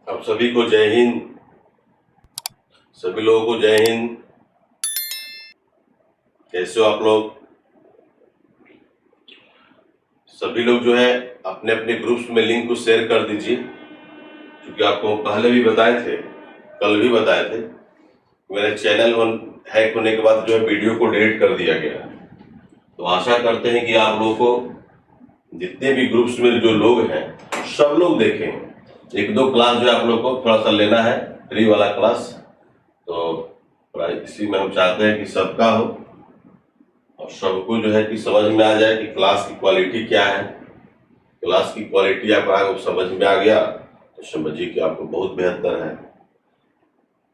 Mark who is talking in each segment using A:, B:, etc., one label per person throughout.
A: आप सभी को जय हिंद। सभी लोगों को जय हिंद। कैसे हो आप लोग? सभी लोग जो है अपने अपने ग्रुप्स में लिंक को शेयर कर दीजिए, क्योंकि आपको पहले भी बताए थे, कल भी बताए थे, मेरे चैनल हैक होने के बाद जो है वीडियो को डिलीट कर दिया गया। तो आशा करते हैं कि आप लोगों को जितने भी ग्रुप्स में जो लोग हैं सब लोग देखें। एक दो क्लास जो है आप लोग को थोड़ा सा लेना है, फ्री वाला क्लास। तो इसी में हम चाहते हैं कि सबका हो और सबको जो है कि समझ में आ जाए कि क्लास की क्वालिटी क्या है। क्लास की क्वालिटी आपको समझ में आ गया तो समझिए कि आपको बहुत बेहतर है।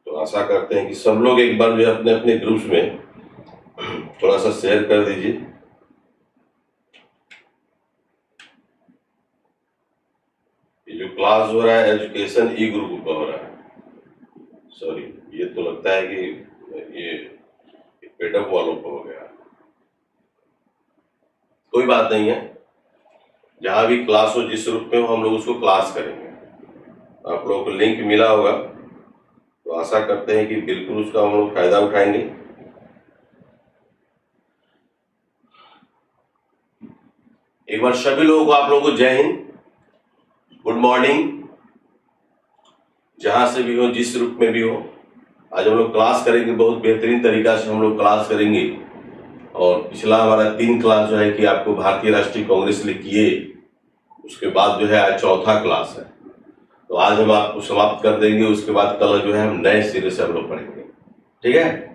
A: तो आशा करते हैं कि सब लोग एक बार जो है अपने अपने ग्रुप्स में थोड़ा सा शेयर कर दीजिए। ये जो क्लास हो रहा है एजुकेशन ई ग्रुप का हो रहा है। सॉरी, ये तो लगता है कि ये पेडअप वालों को हो गया। कोई बात नहीं है, जहां भी क्लास हो, जिस रूप में हो, हम लोग उसको क्लास करेंगे। आप लोगों को लिंक मिला होगा तो आशा करते हैं कि बिल्कुल उसका हम लोग फायदा उठाएंगे। एक बार सभी लोगों को, आप लोगों को जय हिंद, गुड मॉर्निंग। जहां से भी हो, जिस रूप में भी हो, आज हम लोग क्लास करेंगे। बहुत बेहतरीन तरीका से हम लोग क्लास करेंगे। और पिछला हमारा 3 क्लास जो है कि आपको भारतीय राष्ट्रीय कांग्रेस लिए किए, उसके बाद जो है आज चौथा क्लास है। तो आज हम आपको समाप्त कर देंगे। उसके बाद कल जो है हम नए सिरे से हम लोग पढ़ेंगे। ठीक है?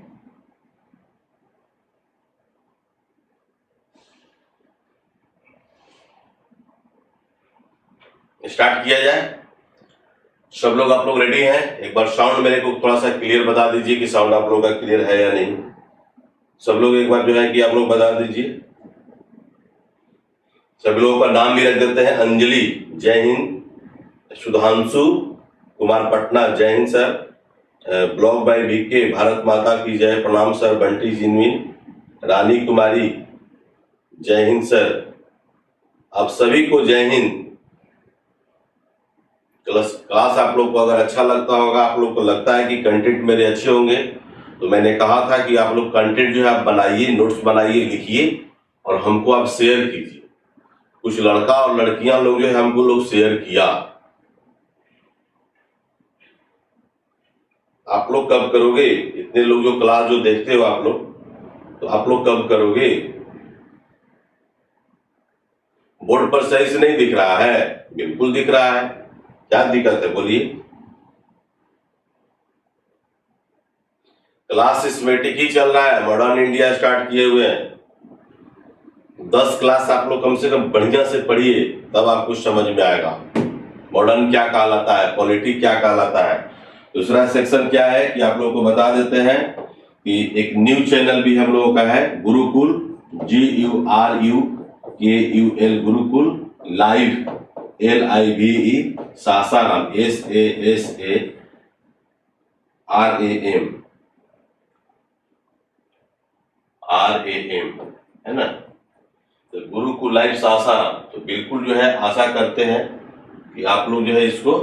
A: स्टार्ट किया जाए। सब लोग, आप लोग रेडी हैं? एक बार साउंड मेरे को थोड़ा सा क्लियर बता दीजिए कि साउंड आप लोगों का क्लियर है या नहीं। सब लोग एक बार जो है कि आप लोग बता दीजिए। सभी लोगों का नाम भी रख देते हैं। अंजलि जय हिंद, सुधांशु कुमार पटना जय हिंद sir, block by VK Bharat माता की जय, प्रणाम सर, बंटी जिनविन, रानी कुमारी जय हिंद सर। आप सभी को जय हिंद। क्लास आप लोग को अगर अच्छा लगता होगा, आप लोग को लगता है कि कंटेंट मेरे अच्छे होंगे, तो मैंने कहा था कि आप लोग कंटेंट जो है आप बनाइए, नोट्स बनाइए, लिखिए और हमको आप शेयर कीजिए। कुछ लड़का और लड़कियां लोग जो है हमको लोग शेयर किया। आप लोग कब करोगे? इतने लोग जो क्लास जो देखते हो आप लोग, तो आप लोग कब करोगे? बोर्ड पर सही से नहीं दिख रहा है? बिल्कुल दिख रहा है। क्या दिक्कत है बोलिए? क्लास सिस्टमेटिक ही चल रहा है। मॉडर्न इंडिया स्टार्ट किए हुए हैं। 10 क्लास आप लोग कम से कम बढ़िया से पढ़िए, तब आपको समझ में आएगा मॉडर्न क्या कहलाता है, पॉलिटी क्या कहलाता है। दूसरा सेक्शन क्या है कि आप लोगों को बता देते हैं कि एक न्यू चैनल भी हम लोगों का है, Gurukul, GURUKUL, Gurukul live, LIVE, Sasaram, SASARAM है ना। तो गुरुकुल लाइव सासाराम, तो बिल्कुल जो है आशा करते हैं कि आप लोग जो है इसको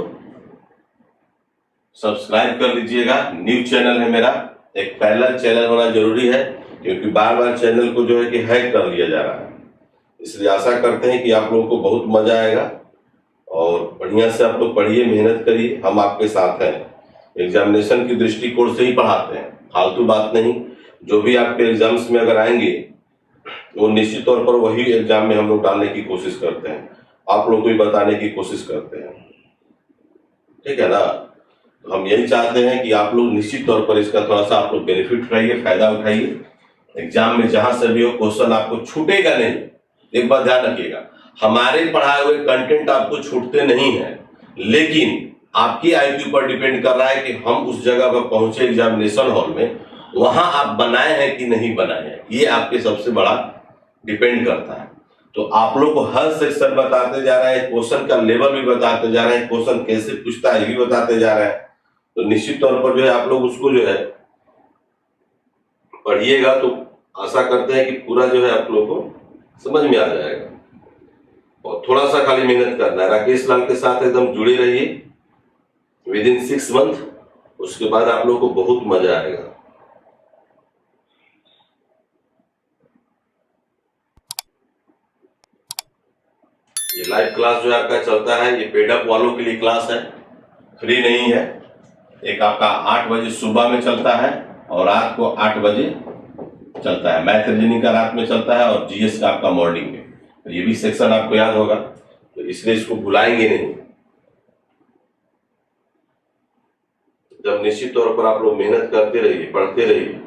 A: सब्सक्राइब कर लीजिएगा। न्यू चैनल है मेरा, एक पैरेलल चैनल होना जरूरी है, क्योंकि बार बार चैनल को जो है कि हैक कर लिया जा रहा है। इसलिए आशा करते हैं कि आप लोगों को बहुत मजा आएगा और बढ़िया से आप लोग पढ़िए, मेहनत करिए। हम आपके साथ हैं। एग्जामिनेशन की दृष्टिकोण से ही पढ़ाते हैं, फालतू बात नहीं। जो भी आपके एग्जाम्स में अगर आएंगे वो निश्चित तौर पर वही एग्जाम में हम लोग डालने की कोशिश करते हैं, आप लोगों को भी बताने की कोशिश करते हैं। ठीक है ना? तो हम यही चाहते हैं कि आप लोग निश्चित तौर पर इसका थोड़ा सा आप लोग बेनिफिट उठाइए, फायदा उठाइए। एग्जाम में जहां से भी हो क्वेश्चन आपको छूटेगा नहीं। एक बात ध्यान रखिएगा, हमारे पढ़ाए हुए कंटेंट आपको छूटते नहीं है, लेकिन आपकी IQ पर डिपेंड कर रहा है कि हम उस जगह पर पहुंचे एग्जामिनेशन हॉल में, वहां आप बनाए हैं कि नहीं बनाए हैं। ये आपके सबसे बड़ा डिपेंड करता है। तो आप लोग को हर सेक्शन बताते जा रहे हैं, क्वेश्चन का लेवल भी बताते जा रहे हैं, क्वेश्चन कैसे पूछता है ये भी बताते जा रहे हैं। तो निश्चित तौर पर जो है आप लोग उसको जो है पढ़िएगा, तो आशा करते हैं कि पूरा जो है आप लोग को समझ में आ जाएगा। और थोड़ा सा खाली मेहनत करना है। राकेश लाल के साथ एकदम जुड़े रहिए। विद इन 6 मंथ, उसके बाद आप लोगों को बहुत मजा आएगा। ये लाइव क्लास जो आपका चलता है, ये पेड अप वालों के लिए क्लास है, फ्री नहीं है। एक आपका 8 बजे सुबह में चलता है और रात को 8 बजे चलता है। मैथ रीजनिंग का रात में चलता है और जीएस का आपका मॉर्निंग में। तो ये भी सेक्शन आपको याद होगा, तो इसलिए इसको भुलाएंगे नहीं। जब निश्चित तौर पर आप लोग मेहनत करते रहिए, पढ़ते रहिए।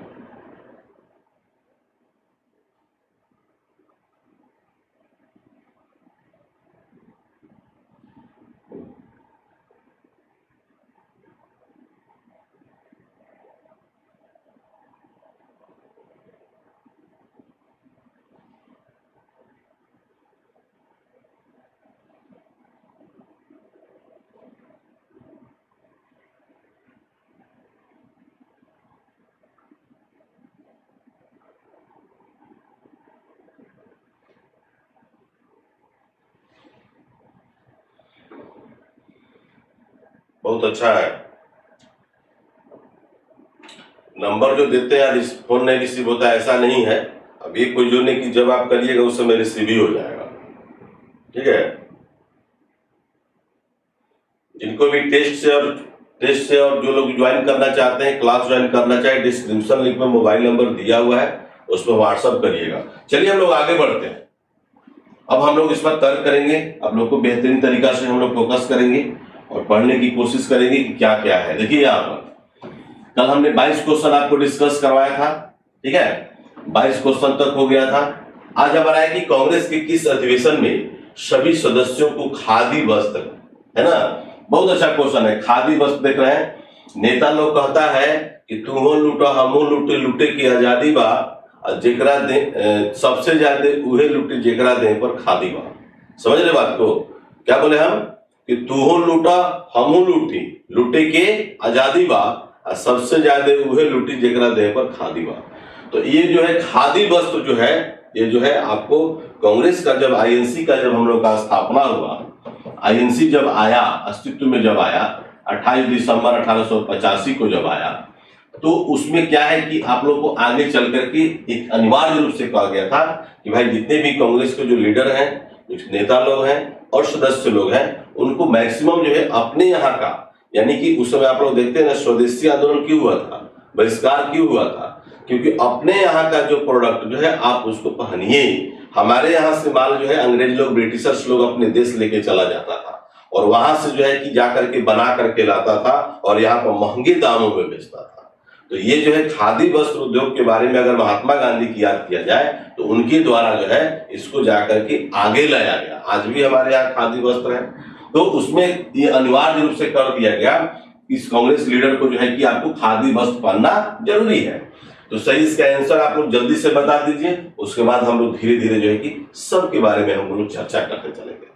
A: बहुत अच्छा है। नंबर जो देते हैं फोन नहीं रिसीव होता है, ऐसा नहीं है। अब ये कोई जो नहीं कि जब आप करिएगा उस समय रिसीव ही हो जाएगा, ठीक है। जिनको भी टेस्ट से और जो लोग ज्वाइन करना चाहते हैं, क्लास ज्वाइन करना चाहे, डिस्क्रिप्शन लिंक में मोबाइल नंबर दिया हुआ है, उसमें व्हाट्सअप करिएगा। चलिए हम लोग आगे बढ़ते हैं। अब हम लोग इस पर तर्क करेंगे, आप लोग को बेहतरीन तरीका से हम लोग फोकस करेंगे और पढ़ने की कोशिश करेंगे कि क्या क्या है। देखिए यहाँ पर कल हमने 22 क्वेश्चन आपको डिस्कस करवाया था, ठीक है, 22 क्वेश्चन तक हो गया था। आज हमारा है कि कांग्रेस के किस अधिवेशन में सभी सदस्यों को खादी वस्त्र, है ना, बहुत अच्छा क्वेश्चन है। खादी वस्त्र देख रहे हैं, नेता लोग कहता है कि तुम लूटो हमो लूटे, लूटे की आजादी बा, जेकरा दे सबसे ज्यादा उहे लूटे जेकरा दे पर खादी बा। समझ रहे बात को? क्या बोले हम कि तू लूटा हमू लूटी, लूटे के आजादी बा, सबसे ज्यादा उहे लूटी जेकरा दे पर खादी बा। तो ये जो है खादी वस्त्र जो है, ये जो है आपको कांग्रेस का जब आईएनसी का जब हम लोग का स्थापना हुआ, आईएनसी जब आया, अस्तित्व में जब आया 28 दिसंबर 1885 को जब आया, तो उसमें क्या है कि आप लोग को आगे चल करके एक अनिवार्य रूप से कहा गया था कि भाई जितने भी कांग्रेस के जो लीडर हैं, कुछ नेता लोग हैं और सदस्य लोग हैं, उनको मैक्सिमम जो है अपने यहाँ का, यानी कि उस समय आप लोग देखते हैं ना स्वदेशी आंदोलन क्यों हुआ था, बहिष्कार क्यों हुआ था, क्योंकि अपने यहाँ का जो प्रोडक्ट जो है आप उसको पहनिए। हमारे यहाँ से माल जो है अंग्रेज लोग, ब्रिटिशर्स लोग अपने देश लेके चला जाता था और वहां से जो है कि जा करके बना करके लाता था और यहाँ पर महंगे दामों में बेचता था। तो ये जो है खादी वस्त्र उद्योग के बारे में अगर महात्मा गांधी की याद किया जाए तो उनके द्वारा जो है इसको जाकर के आगे लाया गया। आज भी हमारे यहाँ खादी वस्त्र है, तो उसमें ये अनिवार्य रूप से कर दिया गया इस कांग्रेस लीडर को जो है कि आपको खादी वस्त्र पहनना जरूरी है। तो सही इसका आंसर आप लोग जल्दी से बता दीजिए, उसके बाद हम लोग धीरे धीरे जो है कि सब के बारे में हम लोग चर्चा करते चलेंगे।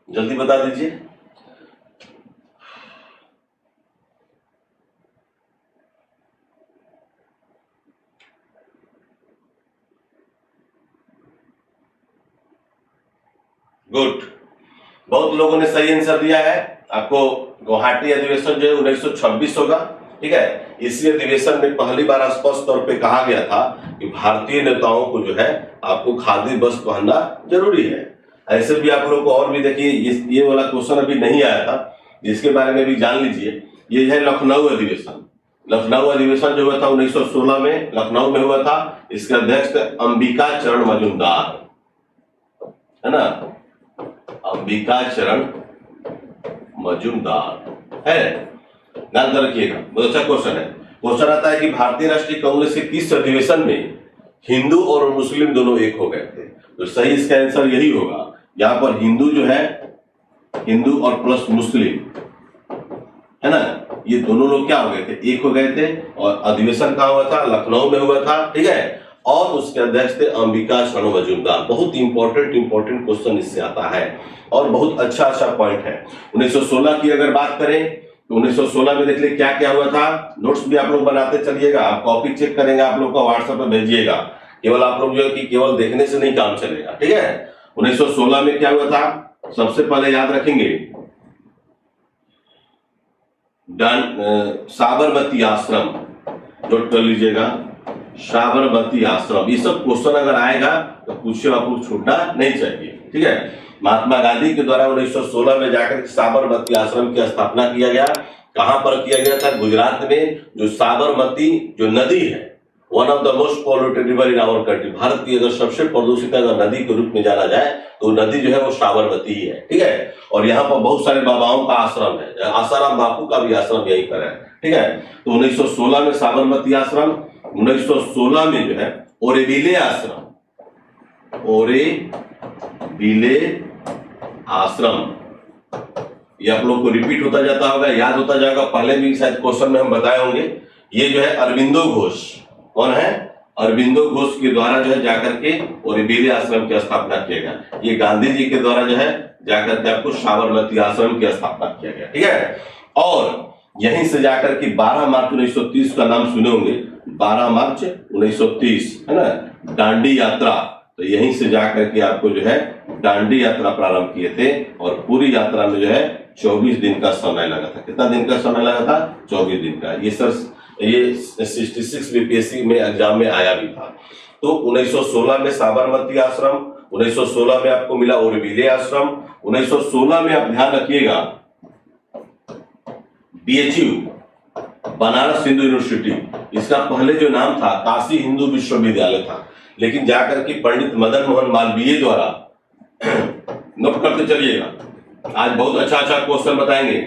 A: जल्दी बता दीजिए। गुड, बहुत लोगों ने सही आंसर दिया है। आपको गुवाहाटी अधिवेशन जो है 1926 होगा, ठीक है। इसी अधिवेशन में पहली बार स्पष्ट तौर पे कहा गया था कि भारतीय नेताओं को जो है आपको खादी वस्त्र पहनना जरूरी है। ऐसे भी आप लोग को और भी देखिए, ये वाला क्वेश्चन अभी नहीं आया था, जिसके बारे में भी जान लीजिए। ये है लखनऊ अधिवेशन। लखनऊ अधिवेशन जो हुआ था 1916 में लखनऊ में हुआ था। इसके अध्यक्ष अंबिका चरण मजूमदार, है ना, अंबिका चरण मजूमदार है। ध्यान रखिएगा, बहुत अच्छा क्वेश्चन है। क्वेश्चन आता है कि भारतीय राष्ट्रीय कांग्रेस के किस अधिवेशन में हिंदू और मुस्लिम दोनों एक हो गए थे? तो सही इसका आंसर यही होगा। यहाँ पर हिंदू जो है, हिंदू और प्लस मुस्लिम, है ना, ये दोनों लोग क्या हो गए थे? एक हो गए थे। और अधिवेशन कहाँ हुआ था? लखनऊ में हुआ था, ठीक है। और उसके अध्यक्ष थे अंबिका चरण मजूमदार। बहुत इंपॉर्टेंट क्वेश्चन इससे आता है और बहुत अच्छा पॉइंट है। 1916 की अगर बात करें तो 1916 में देख ले क्या क्या हुआ था। नोट्स भी आप लोग बनाते चलिएगा, आप कॉपी चेक करेंगे, आप लोग को व्हाट्सएप पे भेजिएगा। केवल आप लोग जो है कि केवल देखने से नहीं काम चलेगा, ठीक है। 1916 में क्या हुआ था? सबसे पहले याद रखेंगे साबरमती आश्रम, नोट कर लीजिएगा, साबरमती आश्रम। ये सब क्वेश्चन अगर आएगा तो क्वेश्चन आपको छूटना नहीं चाहिए, ठीक है। महात्मा गांधी के द्वारा 1916 में जाकर साबरमती आश्रम की स्थापना किया गया। कहां पर किया गया था? गुजरात में। जो साबरमती जो नदी है, one of the most polluted river in our country, Bharat की अगर सबसे प्रदूषित अगर नदी के रूप में जाना जाए तो नदी जो है वो साबरमती ही है, ठीक है। और यहाँ पर बहुत सारे बाबाओं का आश्रम है, आसाराम बापू का भी आश्रम यहीं पर है, ठीक है। तो 1916 में साबरमती आश्रम, 1916 में जो है ओरेविले आश्रम, ओरेविले आश्रम, ये आप लोग को रिपीट होता जाता होगा, याद होता जाएगा, पहले भी शायद क्वेश्चन में हम बताए होंगे। ये जो है अरविंदो घोष, कौन है? अरविंदो घोष के द्वारा जो है जाकर के ओरेविले आश्रम की स्थापना किया गया। ये गांधी जी के द्वारा जो है जाकर के आपको साबरमती आश्रम की स्थापना किया गया, ठीक है। और यहीं से जाकर के 12 मार्च 1930 का नाम सुने होंगे, 12 मार्च 1930, है ना, दांडी यात्रा। तो यहीं से जाकर के आपको जो है दांडी यात्रा प्रारंभ किए थे और पूरी यात्रा में जो है 24 दिन का समय लगा था। कितना दिन का समय लगा था? 24 दिन का। ये सर ये 66 बीपीएससी में एग्जाम में आया भी था। तो 1916 में साबरमती आश्रम, 1916 में आपको मिला ओरेविले आश्रम, 1916 में आप ध्यान रखिएगा BHU, बनारस हिंदू यूनिवर्सिटी, इसका पहले जो नाम था काशी हिंदू विश्वविद्यालय था, लेकिन जाकर के पंडित मदन मोहन मालवीय द्वारा, नोट करते चलिएगा, आज बहुत अच्छा क्वेश्चन बताएंगे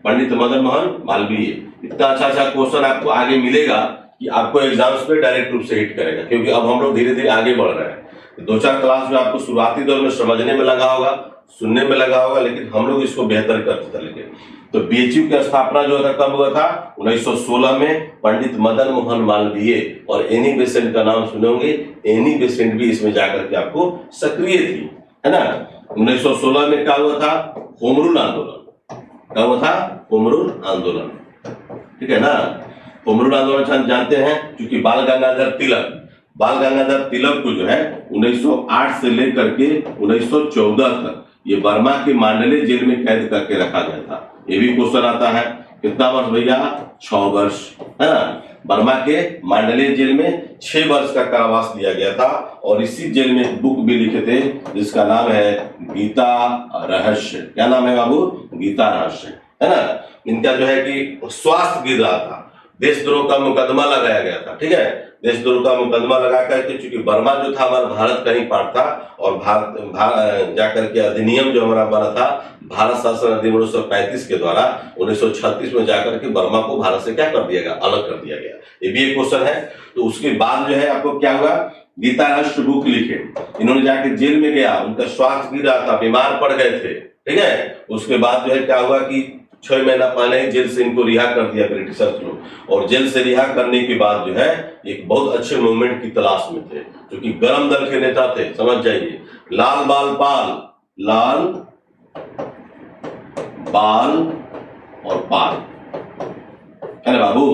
A: पंडित मदन मोहन मालवीय। इतना अच्छा क्वेश्चन आपको आगे मिलेगा कि आपको एग्जाम्स पे डायरेक्ट रूप से हिट करेगा, क्योंकि अब हम लोग धीरे धीरे आगे बढ़ रहे हैं। 2-4 क्लास में आपको शुरुआती दौर में समझने में लगा होगा, सुनने में लगा होगा, लेकिन हम लोग इसको बेहतर करते चलेंगे। तो BHU की स्थापना जो था कब हुआ था? 1916 में, पंडित मदन मोहन मालवीय। और एनी बेसेंट का नाम सुने होंगे, एनी बेसेंट भी इसमें जाकर के आपको सक्रिय थी, है ना। 1916 में क्या हुआ था? होम रूल आंदोलन। क्या हुआ था? होम रूल आंदोलन, ठीक है ना। होम रूल आंदोलन जानते हैं, क्योंकि बाल गंगाधर तिलक को जो है 1908 से लेकर के 1914 तक ये बर्मा के मांडले जेल में कैद करके रखा गया था। ये भी क्वेश्चन आता है, कितना वर्ष भैया? 6 वर्ष, है ना। बर्मा के मांडले जेल में 6 वर्ष का कारावास दिया गया था। और इसी जेल में एक बुक भी लिखे थे जिसका नाम है गीता रहस्य। क्या नाम है बाबू? गीता रहस्य, है ना। इनका जो है कि स्वास्थ्य गिर रहा था, देशद्रोह का मुकदमा लगाया गया था, ठीक है। देशद्रोह का मुकदमा लगा करके, चूंकि बर्मा जो था हमारा भारत का ही पार्ट था, और भारत जाकर के अधिनियम जो हमारा बना था भारत शासन अधिनियम 1935 के द्वारा 1936 में जाकर के बर्मा को भारत से क्या कर दिया गया? अलग कर दिया गया। ये भी एक क्वेश्चन है। तो उसके बाद जो है आपको क्या हुआ? गीता राष्ट्र बुक लिखे, इन्होंने जाके जेल में गया, उनका स्वास्थ्य गिर रहा था, बीमार पड़ गए थे, ठीक है। उसके बाद जो है क्या हुआ कि 6 महीना पहले जेल से इनको रिहा कर दिया ब्रिटिशर्स लोग। और जेल से रिहा करने के बाद जो है एक बहुत अच्छे मूवमेंट की तलाश में थे, जो कि गरम दल के नेता थे, समझ जाइए, लाल बाल और पाल, है ना बाबू।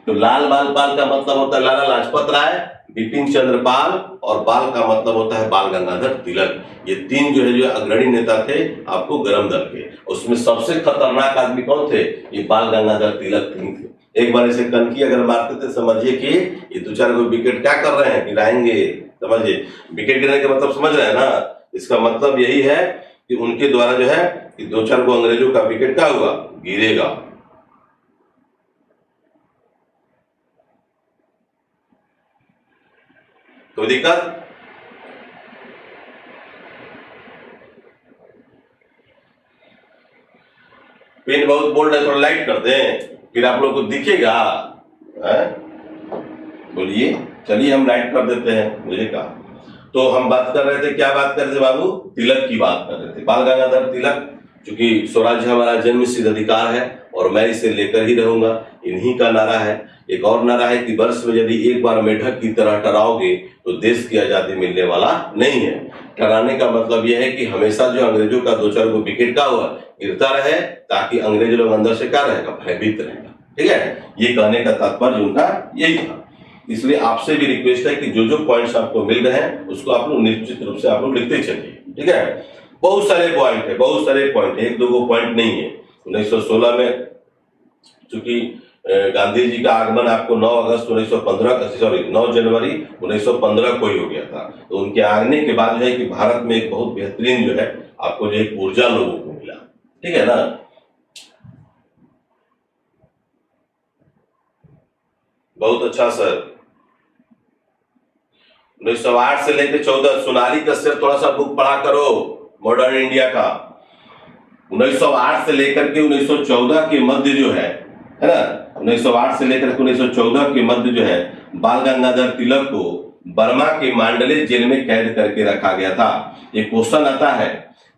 A: तो लाल बाल पाल का मतलब होता है लाला लाजपत राय, बिपिन चंद्र पाल, और बाल का मतलब होता है बाल गंगाधर तिलक। ये 3 जो है जो अग्रणी नेता थे आपको गरम दल के। उसमें सबसे खतरनाक आदमी कौन थे? ये बाल गंगाधर तिलक थे। एक बार ऐसे कनकी अगर मारते थे, समझिए कि ये 2-4 को विकेट क्या कर रहे हैं? गिराएंगे, समझिए। विकेट गिरने का मतलब समझ रहे हैं ना। इसका मतलब यही है कि उनके द्वारा जो है कि 2-4 को अंग्रेजों का विकेट क्या हुआ? गिरेगा। कोई दिक्कत? पेन बहुत बोल्ड है, थोड़ा लाइट कर दें, फिर आप लोग को दिखेगा। बोलिए, चलिए हम लाइट कर देते हैं, मुझे कहा। तो हम बात कर रहे थे, क्या बात कर रहे थे बाबू? तिलक की बात कर रहे थे, बाल गंगाधर तिलक। चूंकि स्वराज्य हमारा जन्म सिद्ध अधिकार है और मैं इसे लेकर ही रहूंगा, इन्हीं का नारा है। एक और नारा है कि वर्ष में यदि एक बार मेढक की तरह टराओगे तो देश की आजादी मिलने वाला नहीं है। टराने का मतलब यह है कि हमेशा जो अंग्रेजों का 2-4 को विकेट का हुआ गिरता रहे, ताकि अंग्रेज लोग अंदर से क्या रहेगा? भयभीत रहेगा, ठीक है। ये कहने का तात्पर्य उनका यही था। इसलिए आपसे भी रिक्वेस्ट है कि जो जो पॉइंट्स आपको मिल रहे हैं उसको आप लोग निश्चित रूप से आप लोग लिखते चलिए, ठीक है। बहुत सारे पॉइंट है, बहुत सारे पॉइंट है, एक दो गो पॉइंट नहीं है। 1916 में चूंकि गांधी जी का आगमन आपको 9 अगस्त 1915 सॉरी 9 जनवरी 1915 को ही हो गया था। तो उनके आने के बाद जो है कि भारत में एक बहुत बेहतरीन जो है आपको जो एक ऊर्जा लोगों को मिला, ठीक है ना। बहुत अच्छा सर। 1908 से लेकर 14 सोनाली कश्यप थोड़ा सा बुक पढ़ा करो मॉडर्न इंडिया का। 1908 से लेकर के 1914 के मध्य जो है ना, 1908 से लेकर के 1914 के मध्य जो है बाल गंगाधर तिलक को बर्मा के मांडले जेल में कैद करके रखा गया था। ये क्वेश्चन आता है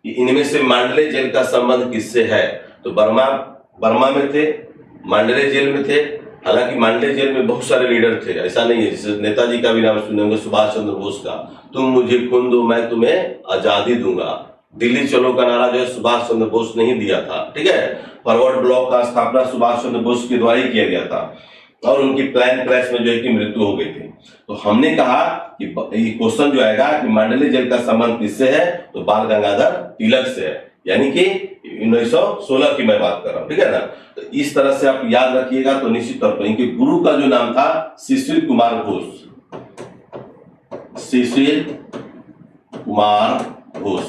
A: कि इनमें से मांडले जेल का संबंध किससे है। तो बर्मा में थे, मांडले जेल में थे। हालांकि मांडले जेल में बहुत सारे लीडर थे, ऐसा नहीं है। जैसे नेताजी का भी नाम सुने होंगे, सुभाष चंद्र बोस का, तुम मुझे खून दो मैं तुम्हें आजादी दूंगा। दिल्ली चलो का नारा जो है सुभाष चंद्र बोस ने ही दिया था, ठीक है। फॉरवर्ड ब्लॉक का स्थापना सुभाष चंद्र बोस के द्वारा ही किया गया था और उनकी प्लेन क्रैश में जो है कि मृत्यु हो गई थी। तो हमने कहा कि ये क्वेश्चन जो आएगा कि मांडले जेल का संबंध किससे है, तो बाल गंगाधर तिलक से है, यानी कि 1916 की मैं बात कर रहा हूं, ठीक है ना। तो इस तरह से आप याद रखिएगा। तो निश्चित तौर पर इनके गुरु का जो नाम था शिशिर कुमार घोष, शिशिर कुमार घोष।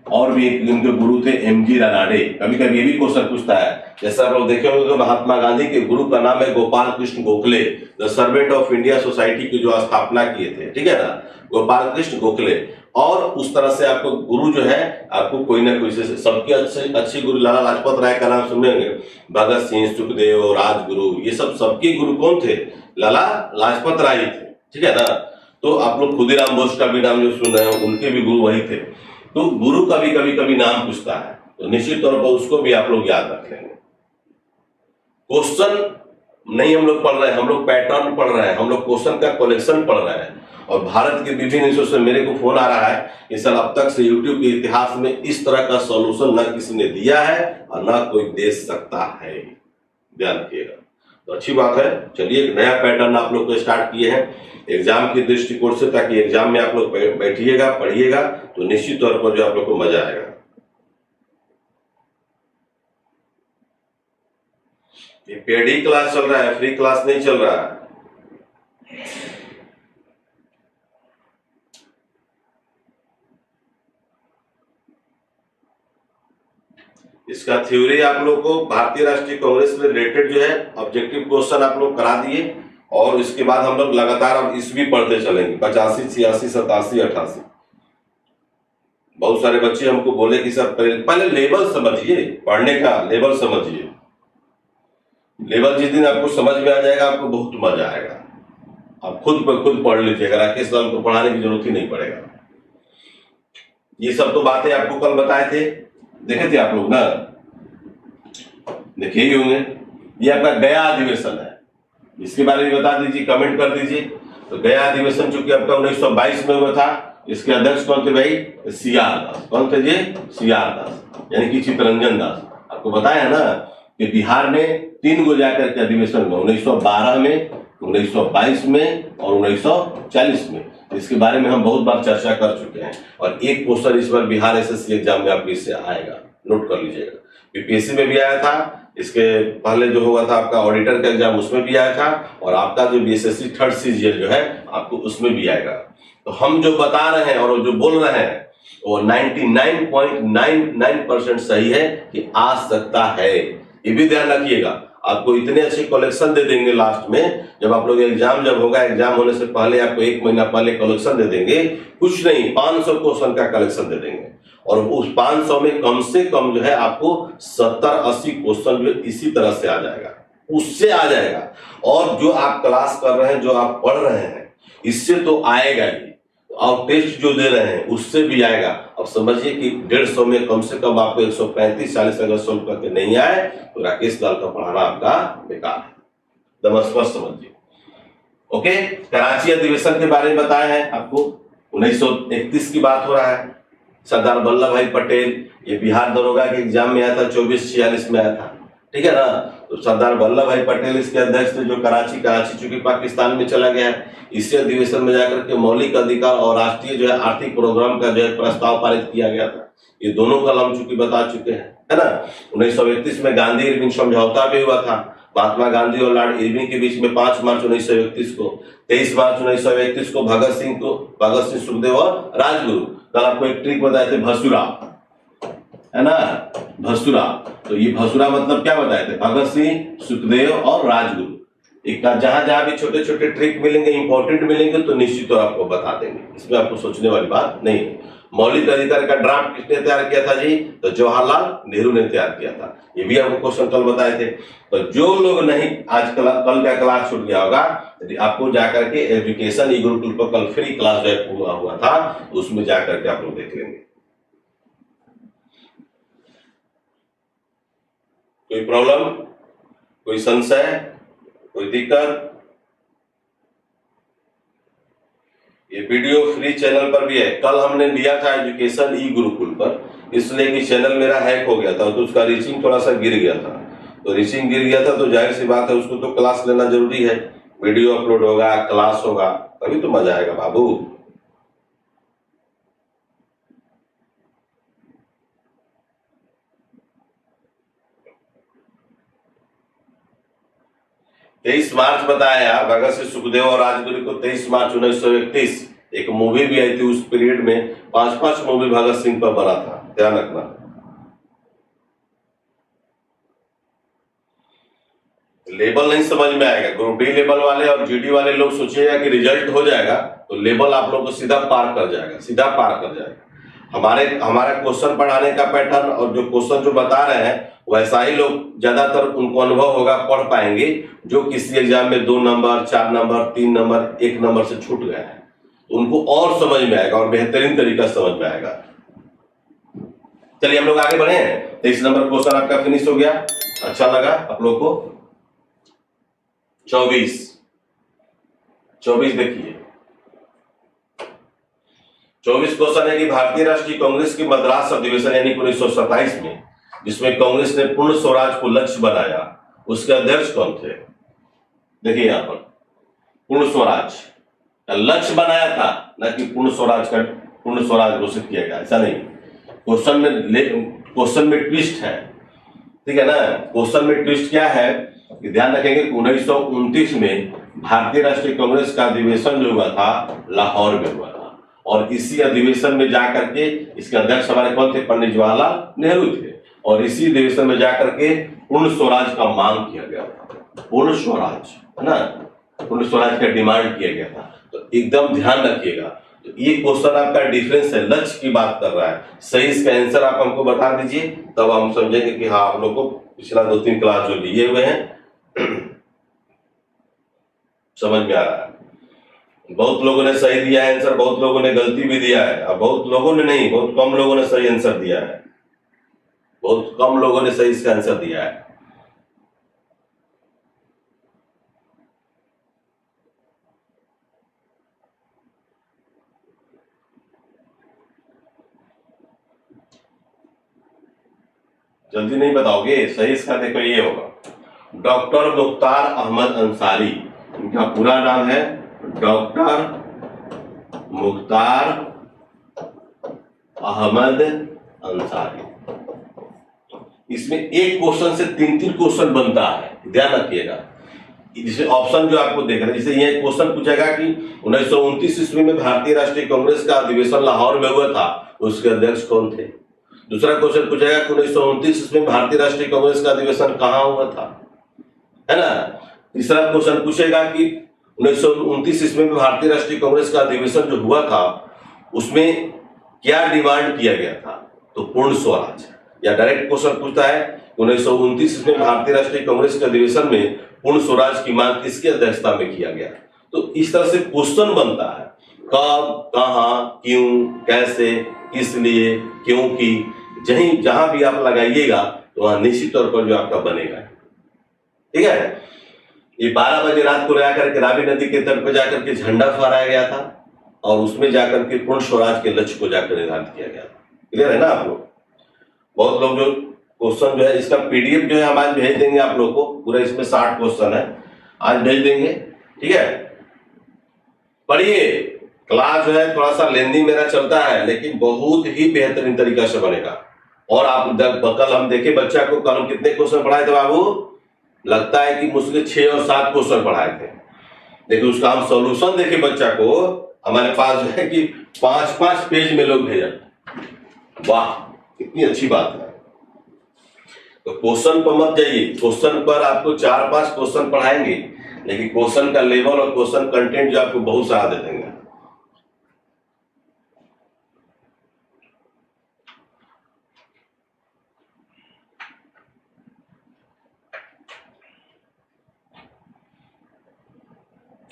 A: और भी एक इनके गुरु थे एमजी रानाडे। कभी कभी ये भी क्वेश्चन पूछता है, जैसे आप लोग देखे होंगे तो महात्मा गांधी के गुरु का नाम है Gopal Krishna Gokhale, the servant of India society की जो स्थापना किए थे, ठीक है ना, गोपाल कृष्ण गोखले। और उस तरह से आपको गुरु जो है आपको कोई ना कोई से सबके अच्छे गुरु लाला लाजपत राय का नाम सुने होंगे, भगत सिंह, सुखदेव, राजगुरु, ये सब सबके गुरु कौन थे, लाला लाजपत राय थे, ठीक है ना। तो आप लोग खुदीराम बोस का भी नाम जो सुन रहे हैं उनके भी गुरु वही थे। तो गुरु का भी कभी नाम पूछता है, तो निश्चित तौर पर उसको भी आप लोग याद रख लेंगे। क्वेश्चन नहीं हम लोग पढ़ रहे हैं, हम लोग पैटर्न पढ़ रहे हैं, हम लोग क्वेश्चन का कलेक्शन पढ़ रहे हैं। और भारत के विभिन्न हिस्सों से मेरे को फोन आ रहा है कि सर अब तक से यूट्यूब के इतिहास में इस तरह का सॉल्यूशन न किसी ने दिया है और न कोई दे सकता है, ध्यान रखिएगा। तो अच्छी बात है। चलिए एक नया पैटर्न आप लोग को स्टार्ट किए हैं एग्जाम के दृष्टिकोण से, ताकि एग्जाम में आप लोग बैठिएगा पढ़िएगा तो निश्चित तौर पर जो आप लोग को मजा आएगा। ये पेड ही क्लास चल रहा है, फ्री क्लास नहीं चल रहा है। इसका थ्योरी आप लोग को भारतीय राष्ट्रीय कांग्रेस से रिलेटेड जो है ऑब्जेक्टिव क्वेश्चन आप लोग करा दिए, और इसके बाद हम लोग लगातार अब इसवी पढ़ते चलेंगे 85, 86, 87, 88। बहुत सारे बच्चे हमको बोले कि सर पहले लेवल समझिए, पढ़ने का लेवल समझिए। लेवल जिस दिन आपको समझ में आ जाएगा आपको बहुत मजा आएगा, आप खुद पर खुद पढ़ लीजिएगा, राकेश लाल को पढ़ाने की जरूरत ही नहीं पड़ेगा। ये सब तो बातें आपको कल बताए थे, देखे थे आप लोग ना, देखे ही होंगे। ये आपका गया अधिवेशन है, इसके बारे में बता दीजिए, कमेंट कर दीजिए। तो गया अधिवेशन चूंकि आपका 1922 में हुआ था, इसके अध्यक्ष कौन थे भाई, सीआर दास। कौन थे जी, सीआर दास, यानी कि चित्तरंजन दास। आपको बताया है ना कि बिहार में 3 गो जाकर के अधिवेशन में, 1912 में, 1922 में और 1940 में। इसके बारे में हम बहुत बार चर्चा कर चुके हैं। और एक क्वेश्चन इस बार बिहार एसएससी एग्जाम में आपको इससे आएगा, नोट कर लीजिएगा। बीपीएससी में भी आया था, इसके पहले जो हुआ था आपका ऑडिटर का एग्जाम उसमें भी आया था, और आपका जो बीएसएससी थर्ड सीजीएल जो है आपको उसमें भी आएगा। तो हम जो बता रहे हैं और जो बोल रहे हैं वो 99.99% सही है कि आ सकता है। ये भी ध्यान रखिएगा। आपको इतने अच्छे कलेक्शन दे देंगे लास्ट में, जब आप लोग एग्जाम जब होगा, एग्जाम होने से पहले आपको 1 महीना पहले कलेक्शन दे देंगे, कुछ नहीं 500 क्वेश्चन का कलेक्शन दे देंगे। और उस 500 में कम से कम जो है आपको 70-80 क्वेश्चन जो इसी तरह से आ जाएगा, उससे आ जाएगा। और जो आप क्लास कर रहे हैं, जो आप पढ़ रहे हैं, इससे तो आएगा ही, और टेस्ट जो दे रहे हैं उससे भी आएगा। अब समझिए कि 150 में कम से कम आपको 135-40 अगर सोल्व करके नहीं आए तो राकेश लाल का पढ़ाना आपका बेकार है, एकदम स्पष्ट समझिए। ओके, कराची अधिवेशन के बारे में बताया है आपको, 1931 की बात हो रहा है। सरदार वल्लभ भाई पटेल, ये बिहार दरोगा के एग्जाम में आया था, 2446 में आया था, ठीक है ना। तो सरदार वल्लभ भाई पटेल इसके अध्यक्ष थे, जो कराची चूंकि पाकिस्तान में चला गया है, इसी अधिवेशन में जाकर के मौलिक अधिकार और राष्ट्रीय जो है आर्थिक प्रोग्राम का जो है प्रस्ताव पारित किया गया था। ये दोनों कल हम चूंकि बता चुके हैं, है ना। 1931 में गांधी इरविन समझौता भी हुआ था, महात्मा गांधी और लॉर्ड इरविन के बीच में 5 मार्च 1931 को। 23 मार्च 1931 को भगत सिंह, सुखदेव और राजगुरु। कल आपको एक ट्रिक बताए थे, भसुरा, है ना, भसुरा। तो ये भसुरा मतलब क्या बताए थे, भगत सिंह, सुखदेव और राजगुरु। एक जहां जहां भी छोटे छोटे ट्रिक मिलेंगे, इंपॉर्टेंट मिलेंगे, तो निश्चित तौर आपको बता देंगे, इसमें आपको सोचने वाली बात नहीं है। मौलिक अधिकार का ड्राफ्ट किसने तैयार किया था जी, तो जवाहरलाल नेहरू ने तैयार किया था। ये भी आपको क्वेश्चन कल बताए थे। तो जो लोग नहीं, आज कल का क्लास छूट गया होगा, आपको जाकर के एजुकेशन ई गुरुकुल पर कल फ्री क्लास जो हुआ था, उसमें जाकर के आप लोग देख लेंगे। कोई प्रॉब्लम, कोई संशय, कोई दिक्कत? ये वीडियो फ्री चैनल पर भी है। कल हमने लिया था एजुकेशन ई गुरुकुल पर, इसलिए कि चैनल मेरा हैक हो गया था, तो उसका रीचिंग थोड़ा सा गिर गया था। तो रीचिंग गिर गया था तो जाहिर सी बात है, उसको तो क्लास लेना जरूरी है। वीडियो अपलोड होगा, क्लास होगा, तभी तो मजा आएगा बाबू। तेईस मार्च बताया यार, भगत सिंह, सुखदेव और राजगुरु को 23 मार्च 1931 एक मूवी भी आई थी। उस पीरियड में 5-5 मूवी भगत सिंह पर बना था, ध्यान रखना। लेवल नहीं समझ में आएगा, ग्रुप डी लेवल वाले और जीडी वाले लोग सोचिएगा कि रिजल्ट हो जाएगा, तो लेवल आप लोग को सीधा पार कर जाएगा, सीधा पार कर जाएगा। हमारा क्वेश्चन पढ़ाने का पैटर्न और जो क्वेश्चन जो बता रहे हैं, वैसा ही लोग ज्यादातर उनको अनुभव होगा, पढ़ पाएंगे। जो किसी एग्जाम में 2 नंबर, 4 नंबर, 3 नंबर, 1 नंबर से छूट गया है, तो उनको और समझ में आएगा और बेहतरीन तरीका समझ में आएगा। चलिए हम लोग आगे बढ़े हैं। 23 नंबर क्वेश्चन आपका फिनिश हो गया, अच्छा लगा आप लोग को। 24 देखिए, 24 क्वेश्चन है कि भारतीय राष्ट्रीय कांग्रेस की मद्रास अधिवेशन यानी 1927 में, जिसमें कांग्रेस ने पूर्ण स्वराज को लक्ष्य बनाया, उसके अध्यक्ष कौन थे? देखिए यहां पर पूर्ण स्वराज का लक्ष्य बनाया था, न कि पूर्ण स्वराज घोषित किया गया, ऐसा नहीं। क्वेश्चन में ट्विस्ट है, ठीक है ना। क्वेश्चन में ट्विस्ट क्या है कि ध्यान रखेंगे, 1929 में भारतीय राष्ट्रीय कांग्रेस का अधिवेशन जो हुआ था, लाहौर में हुआ था, और इसी अधिवेशन में जाकर के इसके अध्यक्ष हमारे कौन थे? पंडित जवाहरलाल नेहरू थे। और इसी अधिवेशन में जाकर के पूर्ण स्वराज का मांग किया गया था, पूर्ण स्वराज, है ना, पूर्ण स्वराज का डिमांड किया गया था। तो एकदम ध्यान रखिएगा, तो ये क्वेश्चन आपका डिफरेंस है, लक्ष्य की बात कर रहा है। सही इसका आंसर आप हमको बता दीजिए, तब हम समझेंगे कि हाँ आप लोग को पिछला 2-3 क्लास जो लिए हुए हैं समझ में आ रहा है। बहुत लोगों ने सही दिया है आंसर, बहुत लोगों ने गलती भी दिया है, और बहुत लोगों ने नहीं, बहुत कम लोगों ने सही आंसर दिया है, बहुत कम लोगों ने सही इसका आंसर दिया है। जल्दी नहीं बताओगे, सही इसका देखो ये होगा, डॉक्टर मुख्तार अहमद अंसारी। इनका पूरा नाम है डॉक्टर मुख्तार अहमद अंसारी। इसमें एक क्वेश्चन से 3-3 क्वेश्चन बनता है, ध्यान रखिएगा। जैसे ऑप्शन जो आपको देख रहे हैं, जैसे ये क्वेश्चन पूछेगा कि 1929 ईस्वी में भारतीय राष्ट्रीय कांग्रेस का अधिवेशन लाहौर में हुआ था, उसके अध्यक्ष कौन थे? दूसरा क्वेश्चन पूछेगा कि 1929 ईस्वी में भारतीय राष्ट्रीय कांग्रेस का अधिवेशन कहाँ हुआ था, है ना। तीसरा क्वेश्चन पूछेगा कि 1929 ईस्वी में भारतीय राष्ट्रीय कांग्रेस का अधिवेशन जो हुआ था, उसमें क्या डिमांड किया गया था? तो पूर्ण स्वराज। या डायरेक्ट क्वेश्चन पूछता है 1929 ईस्वी में भारतीय राष्ट्रीय कांग्रेस के अधिवेशन में पूर्ण स्वराज की मांग किसकी अध्यक्षता में किया गया? तो इस तरह से क्वेश्चन बनता है, कब, कहां, क्यों, कैसे, किस लिए, क्यों की। जहां भी आप लगाइएगा तो वहां निश्चित तौर पर जो आपका बनेगा, ठीक है। ये 12 बजे रात को जाकर के रावी नदी के तट पर जाकर के झंडा फहराया गया था, और उसमें जाकर के पूर्ण स्वराज के लक्ष्य को जाकर निर्धारित किया गया था। क्लियर है ना आप लोग? बहुत लोग जो क्वेश्चन जो है, इसका पीडीएफ जो है हम आज भेज देंगे आप लोग को, पूरा इसमें 60 क्वेश्चन है, आज भेज देंगे, ठीक है। पढ़िए, क्लास जो है थोड़ा सा लेंदी मेरा चलता है, लेकिन बहुत ही बेहतरीन तरीका से बनेगा। और आप कल हम देखे बच्चा को, कल हम कितने क्वेश्चन पढ़ाए थे बाबू? लगता है कि मुझसे 6 और 7 क्वेश्चन पढ़ाए थे। देखिए उसका हम सॉल्यूशन देखे बच्चा को, हमारे पास जो है कि 5-5 पेज में लोग भेजा। वाह, कितनी अच्छी बात है। तो क्वेश्चन पर मत जाइए, क्वेश्चन पर आपको 4-5 क्वेश्चन पढ़ाएंगे, लेकिन क्वेश्चन का लेवल और क्वेश्चन कंटेंट जो आपको बहुत सारा दे देंगे।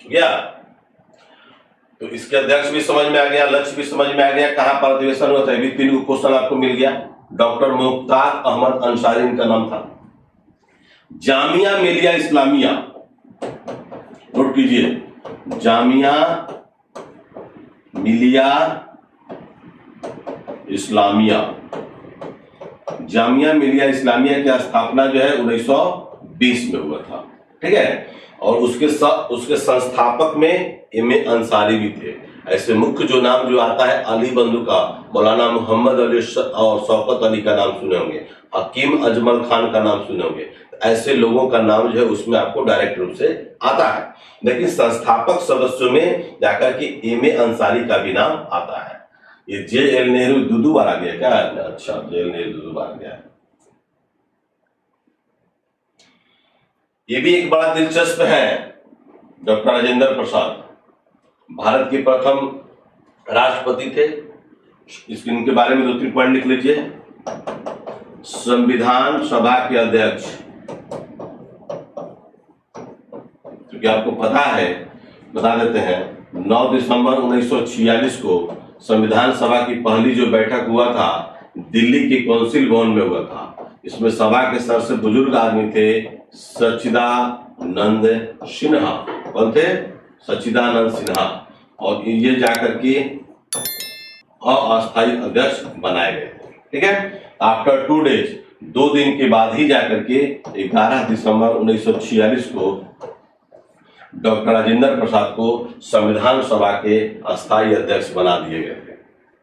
A: गया तो इसके अध्यक्ष भी समझ में आ गया, लक्ष्य भी समझ में आ गया, कहां पर अधिवेशन हुआ था, 3 क्वेश्चन आपको मिल गया। डॉक्टर मुख्तार अहमद अंसारी इनका नाम था। जामिया मिलिया इस्लामिया, नोट कीजिए, जामिया मिलिया इस्लामिया। जामिया मिलिया इस्लामिया की स्थापना जो है 1920 में हुआ था, ठीक है। और उसके संस्थापक में एम.ए. अंसारी भी थे। ऐसे मुख्य जो नाम जो आता है, अली बंधु का, मौलाना मोहम्मद अली और शौकत अली का नाम सुने होंगे, हकीम अजमल खान का नाम सुने होंगे। ऐसे लोगों का नाम जो है उसमें आपको डायरेक्ट रूप से आता है। लेकिन संस्थापक सदस्यों में जाकर के एम.ए. अंसारी का भी नाम आता है। ये जे.एल. नेहरू 2 बार आ गया क्या? अच्छा, जे.एल. नेहरू 2 बार आ गया। ये भी एक बड़ा दिलचस्प है। डॉक्टर राजेंद्र प्रसाद भारत के प्रथम राष्ट्रपति थे। इनके बारे में 2-3 पॉइंट लिख लीजिए। संविधान सभा के अध्यक्ष, क्योंकि आपको पता है, बता देते हैं, 9 दिसंबर 1946 को संविधान सभा की पहली जो बैठक हुआ था दिल्ली के कौंसिल भवन में हुआ था। इसमें सभा के सबसे बुजुर्ग आदमी थे सच्चिदानंद सिन्हा। कौन थे? सच्चिदानंद सिन्हा। और ये जाकर के अस्थायी अध्यक्ष बनाए गए थे, ठीक है। आफ्टर 2 डेज, 2 दिन के बाद ही जाकर के 11 दिसंबर 1946 को डॉक्टर राजेंद्र प्रसाद को संविधान सभा के अस्थायी अध्यक्ष बना दिए गए थे।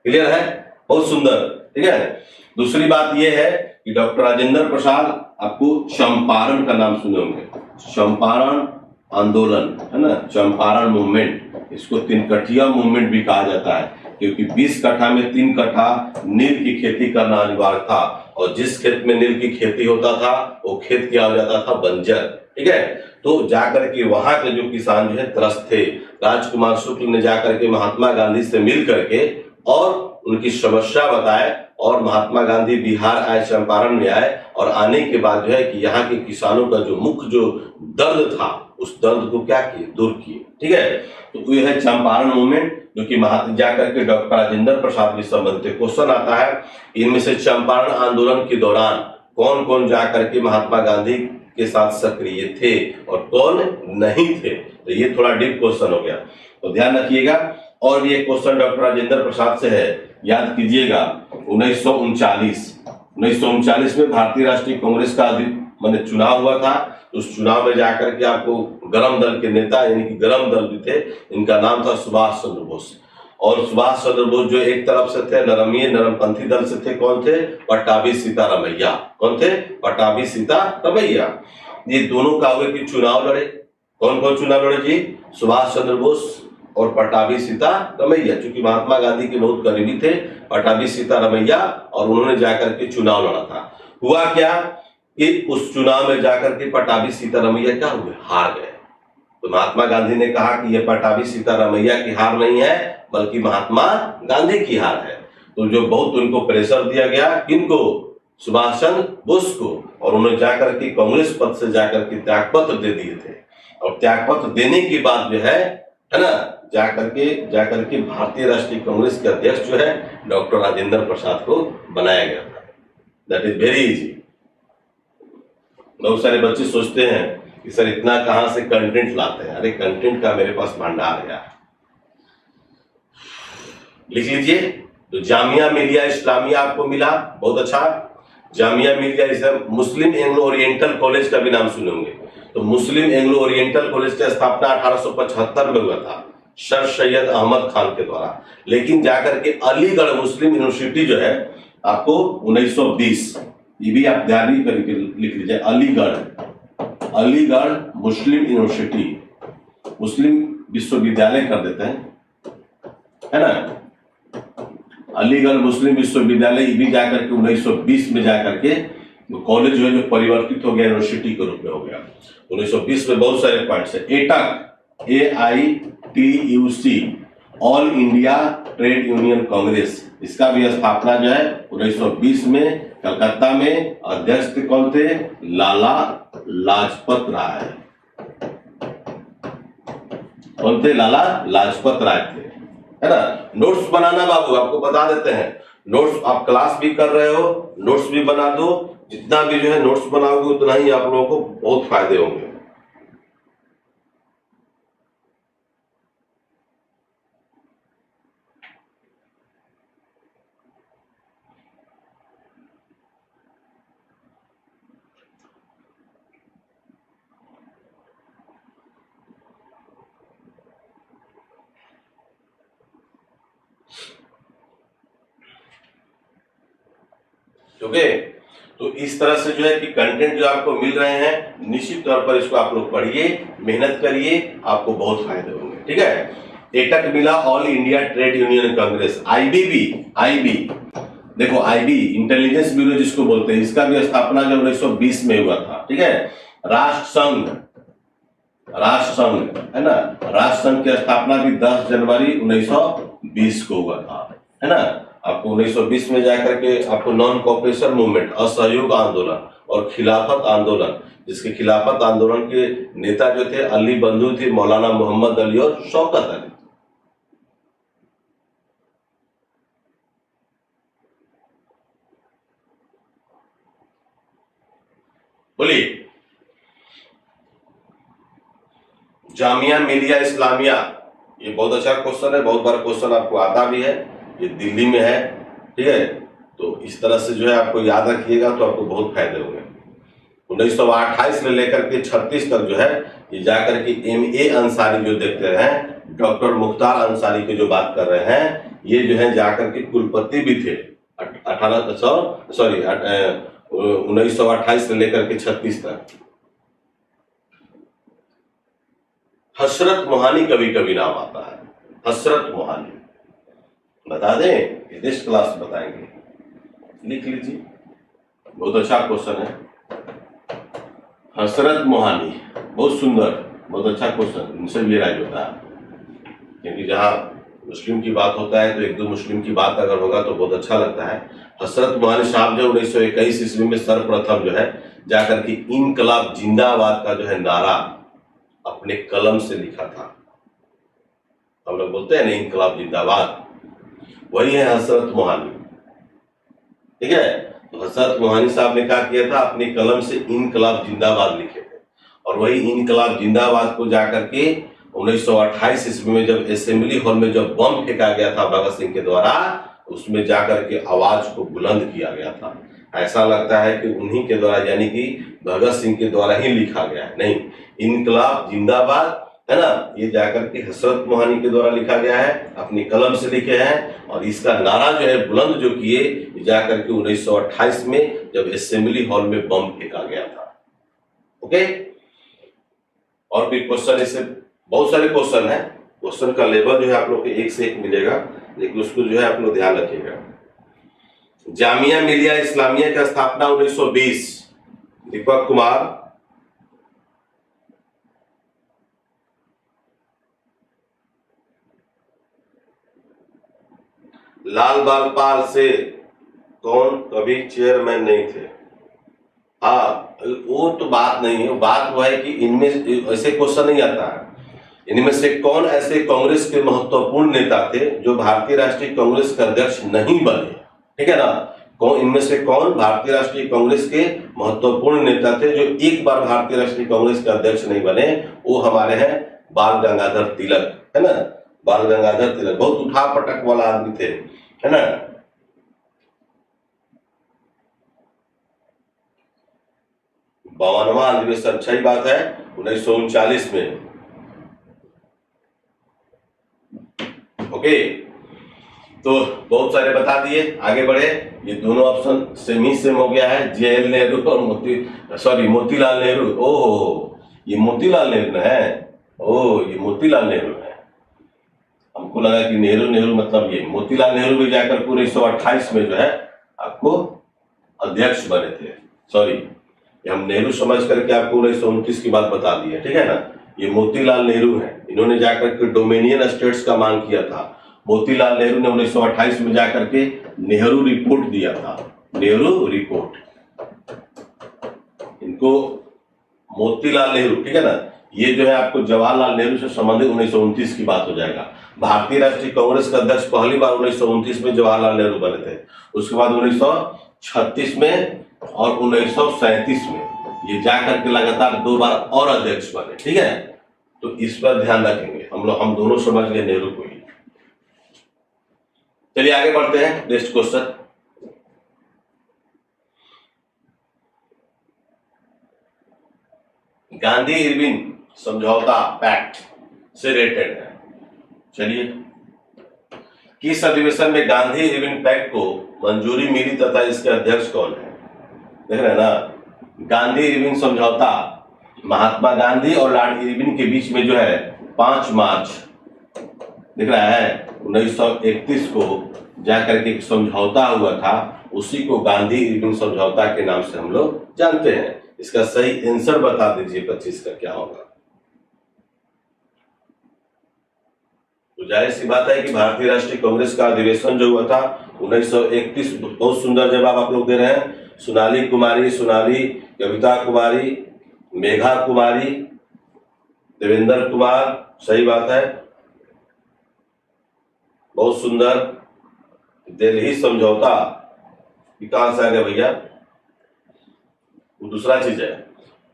A: क्लियर है? बहुत सुंदर, ठीक है। दूसरी बात यह है कि डॉक्टर राजेंद्र प्रसाद, आपको चंपारण का नाम सुने होंगे, चंपारण आंदोलन है ना, चंपारण मूवमेंट, इसको 3 कठिया मूवमेंट भी कहा जाता है, क्योंकि 20 कट्ठा में 3 कट्ठा नील की खेती करना अनिवार्य था। और जिस खेत में नील की खेती होता था वो खेत क्या हो जाता था? बंजर, ठीक है। तो जाकर के वहां के जो किसान जो है त्रस्त थे। राजकुमार शुक्ल ने जाकर के महात्मा गांधी से मिल करके और उनकी समस्या बताए, और महात्मा गांधी बिहार आए, चंपारण में आए, और आने के बाद जो है कि यहाँ के किसानों का जो मुख्य जो दर्द था, उस दर्द को क्या किए? दूर किए, ठीक है। तो ये है चंपारण मूवमेंट, जो कि जाकर के डॉक्टर राजेंद्र प्रसाद भी संबंधित क्वेश्चन आता है। इनमें से चंपारण आंदोलन के दौरान कौन कौन जाकर के महात्मा गांधी के साथ सक्रिय थे और कौन नहीं थे, तो ये थोड़ा डीप क्वेश्चन हो गया, तो ध्यान रखिएगा। और ये क्वेश्चन डॉक्टर राजेंद्र प्रसाद से है, याद कीजिएगा। 1939 में भारतीय राष्ट्रीय कांग्रेस का चुनाव हुआ था। उस चुनाव में जाकर के आपको गरम दल के नेता, यानी कि गरम दल भी थे, इनका नाम था सुभाष चंद्र बोस। और सुभाष चंद्र बोस जो एक तरफ से थे नरमपंथी दल से थे, कौन थे? पट्टाभी सीतारामैया। कौन थे? पट्टाभी सीतारामैया। ये दोनों का हुए कि चुनाव लड़े। कौन कौन चुनाव लड़े जी? सुभाष चंद्र बोस और पट्टाभी सीतारामैया। चूंकि महात्मा गांधी के बहुत करीबी थे पट्टाभी सीतारामैया, और उन्होंने जाकर के चुनाव लड़ा था। हुआ क्या कि उस चुनाव में जाकर के पट्टाभी सीतारामैया क्या हुए? हार गए। तो महात्मा गांधी ने कहा कि यह पट्टाभी सीतारामैया की हार नहीं है, बल्कि महात्मा गांधी की हार है। तो जो बहुत उनको प्रेशर दिया गया, किनको? सुभाष चंद्र बोस को। और उन्होंने जाकर के कांग्रेस पद से जाकर के त्यागपत्र दे दिए थे। और त्यागपत्र देने के बाद जो है ना, जाकर के भारतीय राष्ट्रीय कांग्रेस के अध्यक्ष जो है डॉक्टर राजेंद्र प्रसाद को बनाया गया था। That is very easy. बहुत सारे बच्चे सोचते हैं कि सर इतना कहां से कंटेंट लाते हैं। अरे कंटेंट का मेरे पास भंडार है यार। लिख लीजिए। तो जामिया मिलिया इस्लामिया आपको मिला, बहुत अच्छा। जामिया मिलिया इसे मुस्लिम एंग्लो ओरिएंटल कॉलेज का भी नाम सुने होंगे। तो मुस्लिम एंग्लो ओरिएंटल कॉलेज की स्थापना 1875 में हुआ था। सर सैयद अहमद खान के द्वारा। लेकिन जाकर के अलीगढ़ मुस्लिम यूनिवर्सिटी जो है आपको 1920, ये भी आप ध्यान करके लिख लीजिए, अलीगढ़ मुस्लिम यूनिवर्सिटी, मुस्लिम विश्वविद्यालय कर देते हैं, है ना, अलीगढ़ मुस्लिम विश्वविद्यालय, ये भी जाकर के 1920 में जाकर के कॉलेज जो है जो परिवर्तित हो गया यूनिवर्सिटी के रूप में हो गया। 1920 में बहुत सारे पॉइंट्स है। AITUC, AITUC, all India trade union Congress, इसका भी स्थापना जो है 1920 में कलकत्ता में। अध्यक्ष कौन थे? लाला लाजपत राय। कौन थे? लाला लाजपत राय थे, है ना। नोट्स बनाना बाबू, आपको बता देते हैं, नोट्स आप क्लास भी कर रहे हो, नोट्स भी बना दो। जितना भी जो है नोट्स बनाओगे उतना ही आप लोगों को बहुत फायदे होंगे। ओके, तो इस तरह से जो है कि कंटेंट जो आपको मिल रहे हैं, निश्चित तौर पर इसको आप लोग पढ़िए, मेहनत करिए, आपको बहुत फायदे होंगे, ठीक है। एटक मिला, all India trade union Congress. IB देखो, आईबी इंटेलिजेंस ब्यूरो जिसको बोलते हैं, इसका भी स्थापना जब 1920 में हुआ था, ठीक है। राष्ट्र संघ है ना, राष्ट्र संघ की स्थापना भी 10 जनवरी 1920 को हुआ था, है ना। आपको 1920 में जाकर के आपको नॉन कॉपरेशन मूवमेंट, असहयोग आंदोलन और खिलाफत आंदोलन, जिसके खिलाफत आंदोलन के नेता जो थे अली बंधु थे, मौलाना मोहम्मद अली और शौकत अली। बोलिए। जामिया मिलिया इस्लामिया, ये बहुत अच्छा क्वेश्चन है, बहुत बार क्वेश्चन आपको आता भी है, ये दिल्ली में है, ठीक है। तो इस तरह से जो है आपको याद रखिएगा तो आपको बहुत फायदे होंगे। 1928 से लेकर के 36 तक जो है ये जाकर के MA अंसारी जो देखते रहे हैं, डॉक्टर मुख्तार अंसारी की जो बात कर रहे हैं, ये जो है जाकर के कुलपति भी थे। 1928 से लेकर के 36 तक। हसरत मोहानी कभी कभी नाम आता है, हसरत मोहानी, बता दें, नेक्स्ट क्लास बताएंगे, लिख लीजिए, बहुत अच्छा क्वेश्चन है। हसरत मोहानी, बहुत सुंदर, बहुत अच्छा क्वेश्चन, इनसे भी राइज होता है, क्योंकि जहां मुस्लिम की बात होता है तो एक दो मुस्लिम की बात अगर होगा तो बहुत अच्छा लगता है। हसरत मोहानी साहब जो 1921 ईस्वी में सर्वप्रथम जो है जाकर के इनकलाब जिंदाबाद का जो है नारा अपने कलम से लिखा था। हम लोग बोलते हैं ना इनकलाब जिंदाबाद, वही है हसरत मोहानी, ठीक है। तो हसरत मोहानी साहब ने क्या किया था, अपने कलम से इनकलाब जिंदाबाद लिखे थे, और वही इनकलाब जिंदाबाद को जाकर के 1928 ईस्वी में जब असेंबली हॉल में जब बम फेंका गया था भगत सिंह के द्वारा, उसमें जाकर के आवाज को बुलंद किया गया था। ऐसा लगता है कि उन्हीं के द्वारा, यानी कि भगत सिंह के द्वारा ही लिखा गया है, नहीं, इनकलाब जिंदाबाद है ना, ये जाकर के हसरत मोहानी के द्वारा लिखा गया है, अपनी कलम से लिखे हैं। और इसका नारा जो है बुलंद जो किए जाकर के 1928 में जब असेंबली हॉल में बम फेंका गया था। ओके, और भी क्वेश्चन, इससे बहुत सारे क्वेश्चन है, क्वेश्चन का लेवल जो है आप लोग को एक से एक मिलेगा, लेकिन उसको जो है आप लोग ध्यान रखिएगा। जामिया मिलिया इस्लामिया की स्थापना 1920, दीपक कुमार। लाल बाल पाल से कौन कभी चेयरमैन नहीं थे? हाँ, वो तो बात नहीं है, बात वो है कि इनमें ऐसे क्वेश्चन नहीं आता है, इनमें से कौन ऐसे कांग्रेस के महत्वपूर्ण नेता थे जो भारतीय राष्ट्रीय कांग्रेस के अध्यक्ष नहीं बने, ठीक है ना। कौन इनमें से कौन भारतीय राष्ट्रीय कांग्रेस के महत्वपूर्ण नेता थे जो एक बार भारतीय राष्ट्रीय कांग्रेस के अध्यक्ष नहीं बने? वो हमारे हैं बाल गंगाधर तिलक, है ना, बाल गंगाधर तिलक बहुत उठा पटक वाला आदमी थे, है ना। 52वां अधिवेशन, अच्छा ही बात है, 1939 में। ओके, तो बहुत सारे बता दिए, आगे बढ़े। ये दोनों ऑप्शन सेम ही सेम हो गया है, JL नेहरू और मोतीलाल नेहरू। ओह, ये मोतीलाल नेहरू है। ओह, ये मोतीलाल नेहरू है। हमको लगा कि नेहरू मतलब ये मोतीलाल नेहरू भी जाकर 1928 में जो है आपको अध्यक्ष बने थे। सॉरी, हम नेहरू समझ करके आपको 1929 की बात बता दी है, ठीक है ना। ये मोतीलाल नेहरू है, इन्होंने जाकर के डोमिनियन स्टेट्स का मांग किया था। मोतीलाल नेहरू ने 1928 में जाकर के नेहरू रिपोर्ट दिया था, नेहरू रिपोर्ट। इनको मोतीलाल नेहरू, ठीक है ना। ये जो है आपको जवाहरलाल नेहरू से संबंधित 1929 की बात हो जाएगा। भारतीय राष्ट्रीय कांग्रेस का अध्यक्ष पहली बार 1929 में जवाहरलाल नेहरू बने थे। उसके बाद 1936 में और 1937 में ये जाकर के लगातार 2 बार और अध्यक्ष बने, ठीक है। तो इस पर ध्यान रखेंगे हम दोनों समझ गए नेहरू को ही। चलिए आगे बढ़ते हैं, नेक्स्ट क्वेश्चन। गांधी इरविन समझौता पैक्ट से रिलेटेड है। चलिए, किस अधिवेशन में गांधी इरविन पैक्ट को मंजूरी मिली तथा इसके अध्यक्ष कौन है? देख रहे हैं ना, गांधी इरविन समझौता महात्मा गांधी और लॉर्ड इरविन के बीच में जो है 5 मार्च दिख रहा है 1931 को जाकर के एक समझौता हुआ था। उसी को गांधी इरविन समझौता के नाम से हम लोग जानते हैं। इसका सही आंसर बता दीजिए 25 का क्या होगा। तो जाहिर सी बात है कि भारतीय राष्ट्रीय कांग्रेस का अधिवेशन जो हुआ था 1931, बहुत सुंदर जवाब आप लोग दे रहे हैं। सोनाली कुमारी, कविता कुमारी, मेघा कुमारी, देवेंद्र कुमार, सही बात है, बहुत सुंदर। दिल्ली समझौता कहां से आ गया भैया, वो दूसरा चीज है।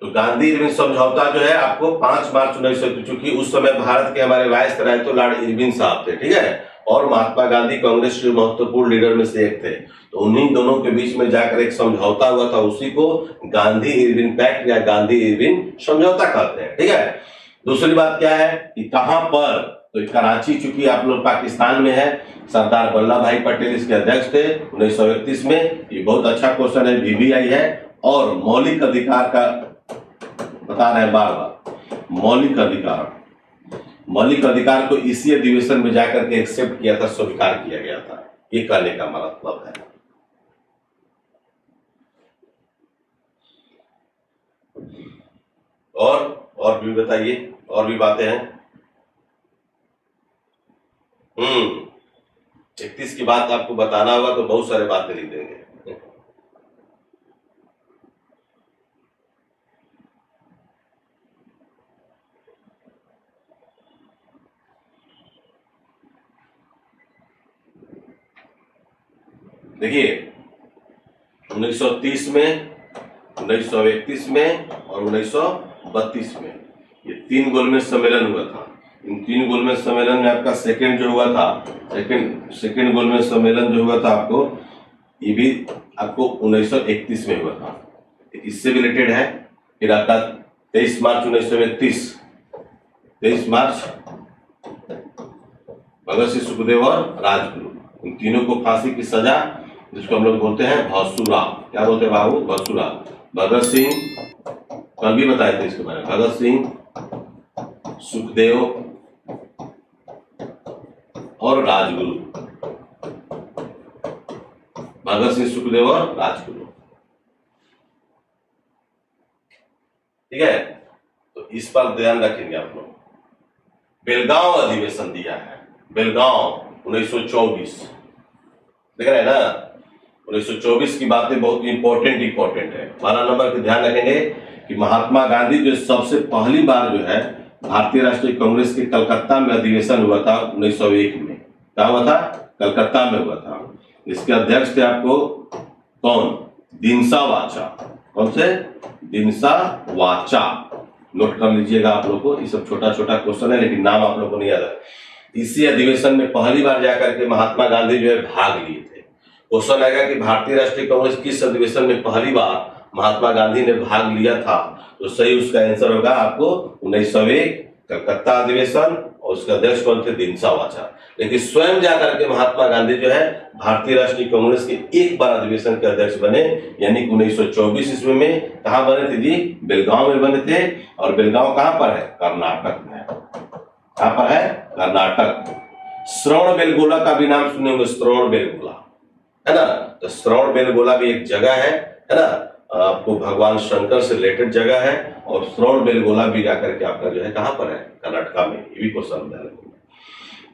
A: तो गांधी इरविन समझौता जो है आपको 5 मार्च 1931, चूंकि उस समय भारत के हमारे वायसराय तो लॉर्ड इरविन साहब थे, ठीक है, और महात्मा गांधी कांग्रेस के महत्वपूर्ण लीडर में से एक थे। तो उन्हीं दोनों के बीच में जाकर एक समझौता हुआ था, उसी को गांधी इरविन पैक्ट या गांधी इरविन समझौता कहते हैं, ठीक है। दूसरी बात क्या है कि कहां पर, तो कराची चूंकि आप लोग पाकिस्तान में है, सरदार वल्लभ भाई पटेल इसके अध्यक्ष थे 1931 में। ये बहुत अच्छा क्वेश्चन है, VVI है। और मौलिक अधिकार का बता रहे हैं बार बार, मौलिक अधिकार को इसी अधिवेशन में जाकर के एक्सेप्ट किया था, स्वीकार किया गया था, ये कहने का मतलब है। और भी बताइए, और भी बातें हैं। 31 की बात आपको बताना होगा तो बहुत सारे बातें लिख देंगे। देखिए 1930 में, 1931 में और 1932 में ये 3 गोलमेज सम्मेलन हुआ था। इन 3 गोलमेज सम्मेलन में आपका सेकंड जो हुआ था, सेकंड गोलमेज सम्मेलन जो हुआ था आपको, ये भी आपको 1931 में हुआ था, इससे भी रिलेटेड है। फिर आपका 23 मार्च 1931, 23 मार्च भगत सिंह, सुखदेव और राजगुरु, इन तीनों को फांसी की सजा, जिसको हम लोग बोलते हैं भसुरा, क्या बोलते हैं बाबू, भसुरा। भगत सिंह, कल भी बताए थे इसके बारे में, भगत सिंह, सुखदेव और राजगुरु, भगत सिंह, सुखदेव और राजगुरु, ठीक है। तो इस पर ध्यान रखेंगे आप लोग। बेलगांव अधिवेशन दिया है, बेलगांव 1924, देख रहे हैं ना, 1924 की बातें बहुत इंपॉर्टेंट है। 12 नंबर पे ध्यान रखेंगे कि महात्मा गांधी जो सबसे पहली बार जो है भारतीय राष्ट्रीय कांग्रेस के कलकत्ता में अधिवेशन हुआ था 1901 में, क्या हुआ था, कलकत्ता में हुआ था। इसके अध्यक्ष थे आपको कौन, दिनसा वाचा, कौन से, दिनसा वाचा, नोट कर लीजिएगा आप लोग को, ये सब छोटा छोटा क्वेश्चन है लेकिन नाम आप लोग को नहीं याद है। इसी अधिवेशन में पहली बार जाकर के महात्मा गांधी जो है भाग लिए थे। क्वेश्चन आएगा कि भारतीय राष्ट्रीय कांग्रेस किस अधिवेशन में पहली बार महात्मा गांधी ने भाग लिया था, तो सही उसका आंसर होगा आपको 1901 कलकत्ता अधिवेशन और उसके अध्यक्ष कौन थे? दिनसा वाचा। लेकिन स्वयं जाकर के महात्मा गांधी जो है भारतीय राष्ट्रीय कांग्रेस के एक बार अधिवेशन के अध्यक्ष बने, यानी 1924 ईस्वी में। कहाँ बने थे जी? बेलगांव में बने थे। और बेलगांव कहाँ पर है? कर्नाटक में। कहाँ पर है? कर्नाटक। श्रवण बेलगोला का भी नाम सुने होंगे, श्रवण बेलगोला, है ना। तो श्रवण बेलगोला भी एक जगह है ना, आपको भगवान शंकर से रिलेटेड जगह है। और श्रवण बेलगोला भी जाकर के आपका जो है कहाँ पर है? कर्नाटका में। ये भी क्वेश्चन है।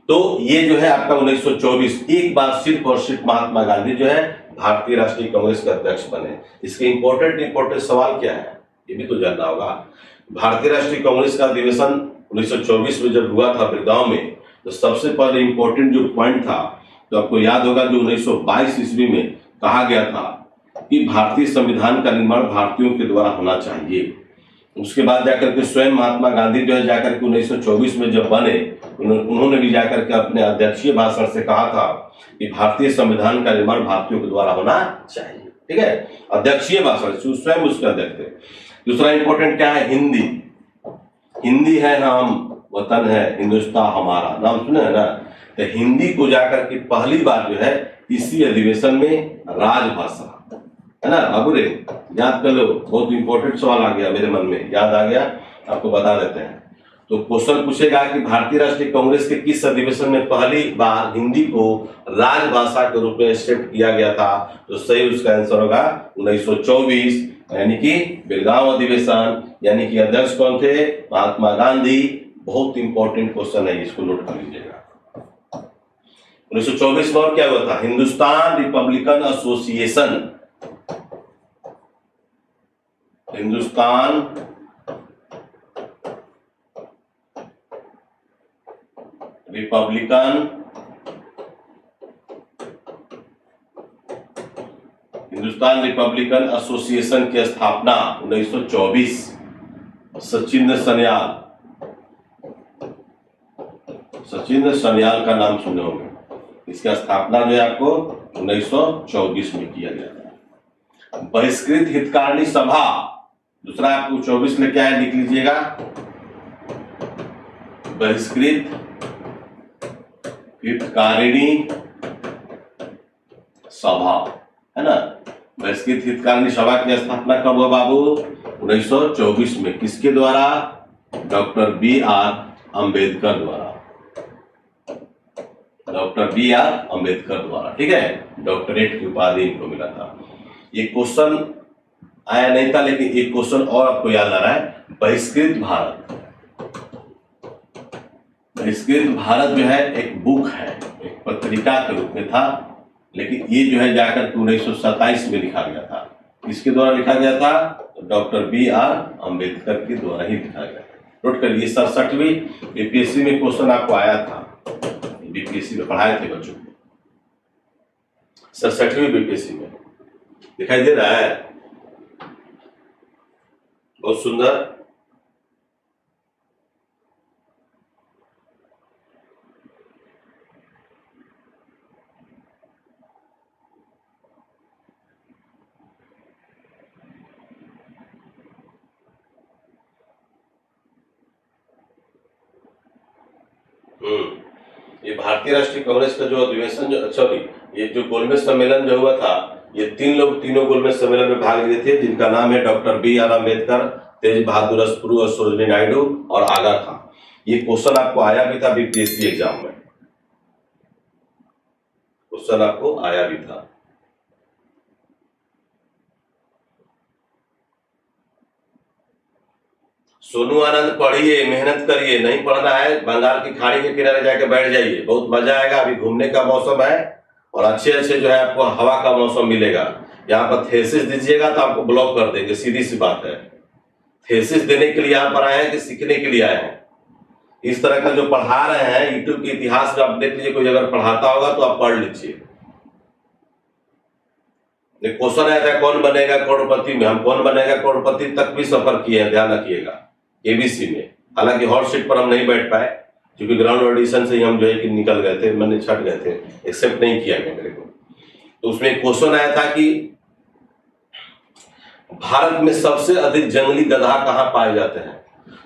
A: तो ये जो है आपका 1924 एक बार सिर्फ और सिर्फ महात्मा गांधी जो है भारतीय राष्ट्रीय कांग्रेस के अध्यक्ष बने। इसके इंपॉर्टेंट सवाल क्या है, ये भी तो जानना होगा। भारतीय राष्ट्रीय कांग्रेस का अधिवेशन 1924 में जब हुआ था बेलगांव में, तो सबसे पहले इंपॉर्टेंट जो पॉइंट था, तो आपको याद होगा, जो 1922 ईस्वी में कहा गया था कि भारतीय संविधान का निर्माण भारतीयों के द्वारा होना चाहिए। उसके बाद जाकर के स्वयं महात्मा गांधी जो है जाकर के 1924 में जब बने, उन्होंने भी जाकर के अपने अध्यक्षीय भाषण से कहा था कि भारतीय संविधान का निर्माण भारतीयों के द्वारा होना चाहिए। ठीक है, अध्यक्षीय भाषण, स्वयं उसके अध्यक्ष थे। दूसरा इंपॉर्टेंट क्या है? हिंदी। हिंदी है हम, वतन है हिंदुस्तान हमारा, नाम सुने है ना। तो हिंदी को जाकर के पहली बार जो है इसी अधिवेशन में राजभाषा, है ना। बाबू रे याद कर लो, बहुत इंपॉर्टेंट सवाल आ गया मेरे मन में, याद आ गया, आपको बता देते हैं। तो क्वेश्चन पूछेगा कि भारतीय राष्ट्रीय कांग्रेस के किस अधिवेशन में पहली बार हिंदी को राजभाषा के रूप में एक्सेप्ट किया गया था? तो सही उसका आंसर होगा 1924, यानी कि बेलगांव अधिवेशन। यानी कि अध्यक्ष कौन थे? महात्मा गांधी। बहुत इंपॉर्टेंट क्वेश्चन है, इसको नोट कर लीजिएगा। 1924 में और क्या हुआ था? Hindustan Republican association, Hindustan Republican association की स्थापना 1924। सचिंद्र सन्याल का नाम सुने होंगे। इसका स्थापना जो है आपको 1924 में किया गया था। बहिष्कृत हितकारिणी सभा, दूसरा आपको 24 में क्या है लिख लीजिएगा, बहिष्कृत हितकारिणी सभा, है ना। बहिष्कृत हितकारिणी सभा की स्थापना कब हुआ बाबू? 1924 में। किसके द्वारा? डॉक्टर बी आर अम्बेडकर द्वारा, डॉक्टर बी आर अम्बेडकर द्वारा। ठीक है, डॉक्टरेट की उपाधि इनको मिला था। ये क्वेश्चन आया नहीं था, लेकिन एक क्वेश्चन और आपको याद आ रहा है, बहिष्कृत भारत। बहिष्कृत भारत जो है एक बुक है, एक पत्रिका के रूप में था, लेकिन ये जो है जाकर 1927 में लिखा गया था। किसके द्वारा लिखा गया था? तो डॉक्टर बी आर अम्बेडकर के द्वारा ही लिखा गया था। नोट करिए, 67वीं बीपीएससी में क्वेश्चन आपको आया था, बीपीएससी में पढ़ाए थे बच्चों को, 67वीं बीपीएससी में। दिखाई दे रहा है? बहुत सुंदर। ये भारतीय राष्ट्रीय कांग्रेस का जो अधिवेशन जो सॉरी ये जो गोलमेज सम्मेलन जो हुआ था, ये तीनों गोलमेज सम्मेलन में भाग लिए थे, जिनका नाम है डॉक्टर बी आर अम्बेडकर, तेज बहादुर सप्रू और सरोजिनी नायडू और आगा खां। ये क्वेश्चन आपको आया भी था बीपीएससी एग्जाम में, क्वेश्चन आपको आया भी था। सोनू आनंद पढ़िए, मेहनत करिए, नहीं पढ़ना है बंगाल की खाड़ी के किनारे जाके बैठ जाइए, बहुत मजा आएगा। अभी घूमने का मौसम है और अच्छे जो है आपको हवा का मौसम मिलेगा। यहाँ पर थेसिस दीजिएगा तो आपको ब्लॉक कर देंगे, सीधी सी बात है। थेसिस देने के लिए यहाँ पर आए हैं कि सीखने के लिए आए हैं? इस तरह का जो पढ़ा रहे हैं यूट्यूब के इतिहास में आप देख लीजिए, कोई अगर पढ़ाता होगा तो आप पढ़ लीजिए। क्वेश्चन आया था कौन बनेगा करोड़पति में, हम कौन बनेगा करोड़पति तक भी सफर किए हैं, ध्यान रखिएगा, एबीसी में। हालांकि हॉट सीट पर हम नहीं बैठ पाए क्योंकि ग्राउंड ऑडिशन से ही हम जो है कि निकल गए थे, मैंने छट गए थे, एक्सेप्ट नहीं किया गया मेरे को। तो उसमें क्वेश्चन आया था कि भारत में सबसे अधिक जंगली गधा कहाँ पाए जाते हैं?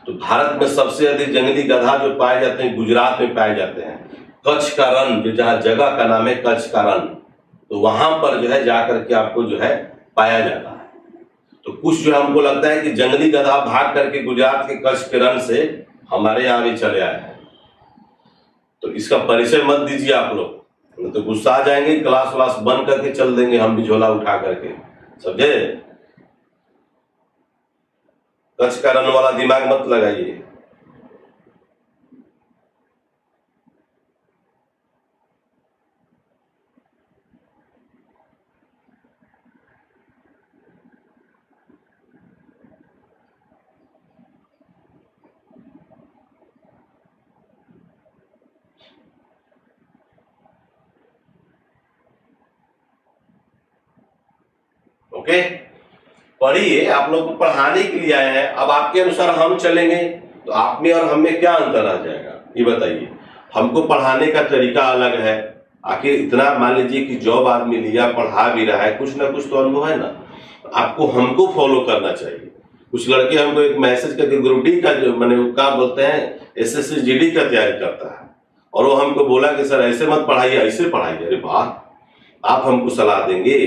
A: तो भारत में सबसे अधिक जंगली गधा जो पाए जाते हैं गुजरात में पाए जाते हैं। कच्छ का रण, जो जहाँ जगह का नाम है कच्छ का रण, तो वहां पर जो है जाकर के आपको जो है पाया जाता है। तो कुछ जो हमको लगता है कि जंगली गधा भाग करके गुजरात के कच्छ के रण से हमारे यहाँ भी चले आए हैं। तो इसका परिचय मत दीजिए आप लोग, तो गुस्सा आ जाएंगे, क्लास व्लास बंद करके चल देंगे हम भी झोला उठा करके, समझे। कच्छ का रण वाला दिमाग मत लगाइए। ओके, पढ़िए, आप लोग को पढ़ाने के लिए आए हैं। अब आपके अनुसार हम चलेंगे तो आप में और हम में क्या अंतर आ जाएगा, ये बताइए। हमको पढ़ाने का तरीका अलग है। आखिर इतना मान लीजिए कि जॉब आदमी लिया, पढ़ा भी रहा है, कुछ ना कुछ तो अनुभव है ना, आपको हमको फॉलो करना चाहिए। कुछ लड़के हमको एक मैसेज करके ग्रुप डी का जो मैंने क्या बोलते हैं एसएससी जीडी का तैयारी करता है, और वो हमको बोला कि सर ऐसे मत पढ़ाइए, ऐसे पढ़ाइए। अरे वाह, आप हमको सलाह देंगे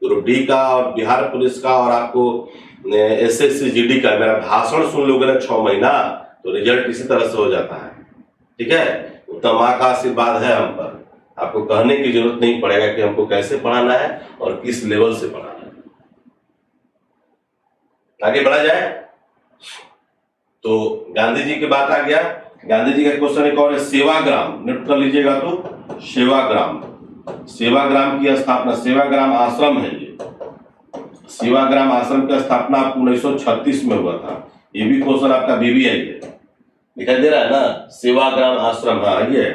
A: ग्रुप डी का और बिहार पुलिस का, और आपको एसएससी जीडी का मेरा भाषण सुन लोगे ना 6 महीना, तो रिजल्ट इसी तरह से हो जाता है। ठीक है, उतना माँ का आशीर्वाद है हम पर, आपको कहने की जरूरत नहीं पड़ेगा कि हमको कैसे पढ़ाना है और किस लेवल से पढ़ाना है। आगे बढ़ा जाए तो गांधी जी की बात आ गया। गांधी जी का क्वेश्चन एक और है, सेवाग्राम, नोट कर लीजिएगा। तो सेवाग्राम, सेवाग्राम की स्थापना, सेवाग्राम आश्रम है ये, सेवाग्राम आश्रम की स्थापना आपको 1936 में हुआ था। ये भी क्वेश्चन आपका बीबीआई है, दिखाई दे रहा है ना, सेवाग्राम आश्रम। हाँ, ये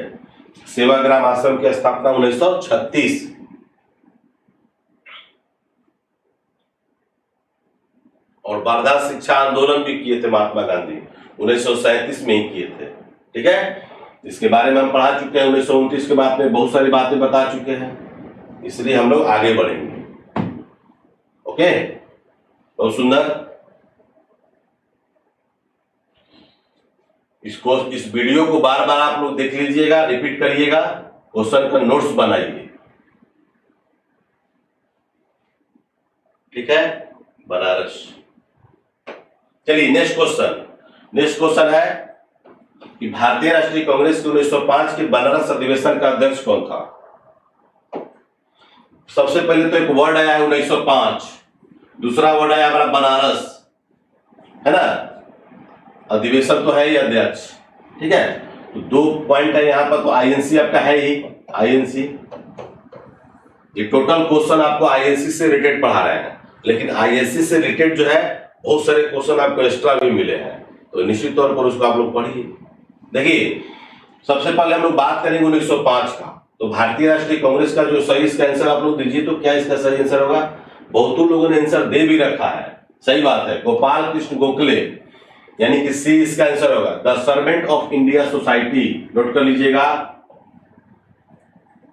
A: सेवाग्राम आश्रम की स्थापना 1936। और वारदात शिक्षा आंदोलन भी किए थे महात्मा गांधी, 1937 में ही किए थे। ठीक है, इसके बारे में हम पढ़ा चुके हैं। 1929 के बाद में बहुत सारी बातें बता चुके हैं, इसलिए हम लोग आगे बढ़ेंगे। ओके, बहुत सुंदर। इस वीडियो को बार बार आप लोग देख लीजिएगा, रिपीट करिएगा, क्वेश्चन का नोट्स बनाइए। ठीक है, बनारस। चलिए नेक्स्ट क्वेश्चन। नेक्स्ट क्वेश्चन है कि भारतीय राष्ट्रीय कांग्रेस के 1905 के बनारस अधिवेशन का अध्यक्ष कौन था। सबसे पहले तो एक वर्ड आया है 1905, दूसरा वर्ड आया हमारा बनारस, है ना। अधिवेशन तो है ही अध्यक्ष, ठीक है। तो 2 पॉइंट है यहाँ पर, तो आईएनसी आपका है ही, आईएनसी। ये टोटल क्वेश्चन आपको आईएनसी से रिलेटेड पढ़ा रहे हैं, लेकिन आईएनसी से रिलेटेड जो है बहुत सारे क्वेश्चन आपको एक्स्ट्रा भी मिले हैं, तो निश्चित तौर पर उसको आप लोग पढ़िए। देखिए, सबसे पहले हम लोग बात करेंगे 1905 का। तो भारतीय राष्ट्रीय कांग्रेस का जो सही, इसका आंसर आप लोग दीजिए। तो क्या इसका सही आंसर होगा? बहुतों लोगों ने आंसर दे भी रखा है, सही बात है, गोपाल कृष्ण गोखले, यानी कि सी इसका आंसर होगा। The servant of India society, note कर लीजिएगा,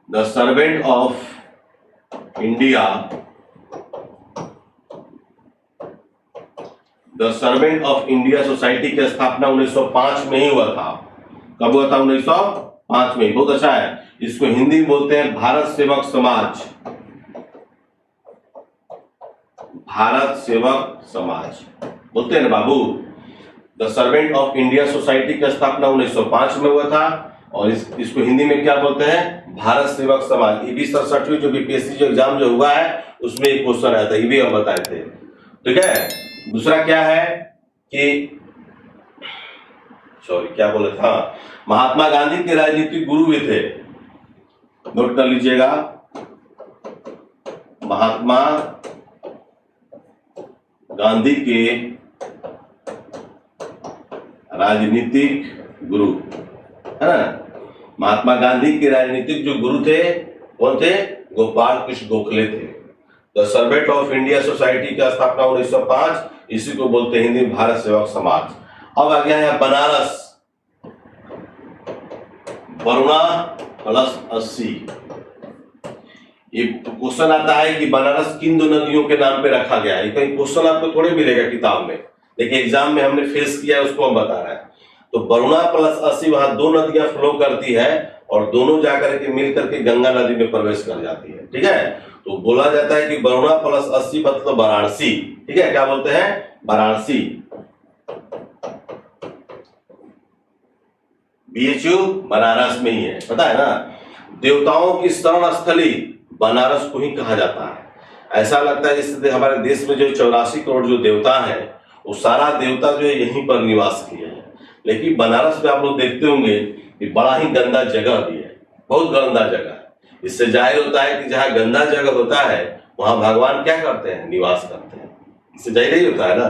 A: the servant of India, the servant of India society की स्थापना 1905 में ही हुआ था। कब हुआ था? 1905 में। बहुत अच्छा है, इसको हिंदी में बोलते हैं भारत सेवक समाज, भारत सेवक समाज बोलते हैं ना बाबू। The servant of India society की स्थापना 1905 में हुआ था, और इसको हिंदी में क्या बोलते हैं? भारत सेवक समाज। ईबी 67 जो बीपीएससी जो एग्जाम जो हुआ है उसमें एक क्वेश्चन आया था, ये भी हम बताए थे। ठीक है, दूसरा क्या है कि सॉरी क्या बोले था, महात्मा गांधी के राजनीतिक गुरु भी थे, नोट कर लीजिएगा, महात्मा गांधी के राजनीतिक गुरु, है ना। महात्मा गांधी के राजनीतिक जो गुरु थे कौन थे? गोपाल कृष्ण गोखले थे। The servant of India society की स्थापना 1905, इसी को बोलते हैं हिंदी में भारत सेवक समाज। अब आ गया है बनारस, वरुणा प्लस 80। ये क्वेश्चन आता है कि बनारस किन दो नदियों के नाम पे रखा गया है। कहीं क्वेश्चन आपको थोड़े मिलेगा किताब में, देखिए एग्जाम में हमने फेस किया है, उसको हम बता रहे हैं। तो वरुणा प्लस 80 वहां दो नदियां फ्लो करती है और दोनों जाकर के मिल करके गंगा नदी में प्रवेश कर जाती है। ठीक है, तो बोला जाता है कि वरुणा प्लस 80 मतलब वाराणसी। ठीक है, क्या बोलते हैं? वाराणसी। बीएचयू बनारस में ही है, पता है ना। देवताओं की शरण स्थली बनारस को ही कहा जाता है। ऐसा लगता है जैसे हमारे देश में जो 84 करोड़ जो देवता हैं, वो सारा देवता जो है यहीं पर निवास किए हैं। लेकिन बनारस में आप लोग देखते होंगे कि बड़ा ही गंदा जगह भी है, बहुत गंदा जगह है। इससे जाहिर होता है कि जहाँ गंदा जगह होता है वहां भगवान क्या करते हैं? निवास करते हैं। इससे जाहिर ही होता है ना।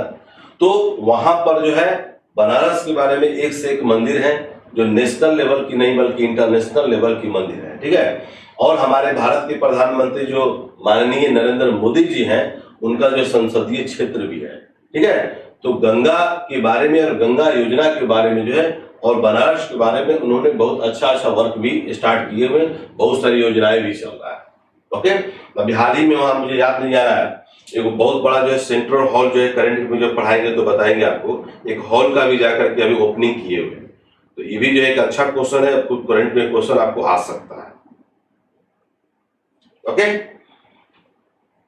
A: तो वहां पर जो है बनारस के बारे में एक से एक मंदिर है, जो नेशनल लेवल की नहीं बल्कि इंटरनेशनल लेवल की मंदिर है। ठीक है, और हमारे भारत के प्रधानमंत्री जो माननीय नरेंद्र मोदी जी हैं, उनका जो संसदीय क्षेत्र भी है। ठीक है, तो गंगा के बारे में और गंगा योजना के बारे में जो है और बनारस के बारे में उन्होंने बहुत अच्छा अच्छा वर्क भी स्टार्ट किए हुए, बहुत सारी योजनाएं भी चल रहा है। ओके, अभी हाल ही में वहां मुझे याद नहीं आ रहा है, एक बहुत बड़ा जो है सेंट्रल हॉल जो है करंट में जो पढ़ाएंगे तो बताएंगे आपको, एक हॉल का भी जाकर के अभी ओपनिंग किए हुए। तो ये भी जो है एक अच्छा क्वेश्चन है, करंट में क्वेश्चन आपको आ सकता है। ओके,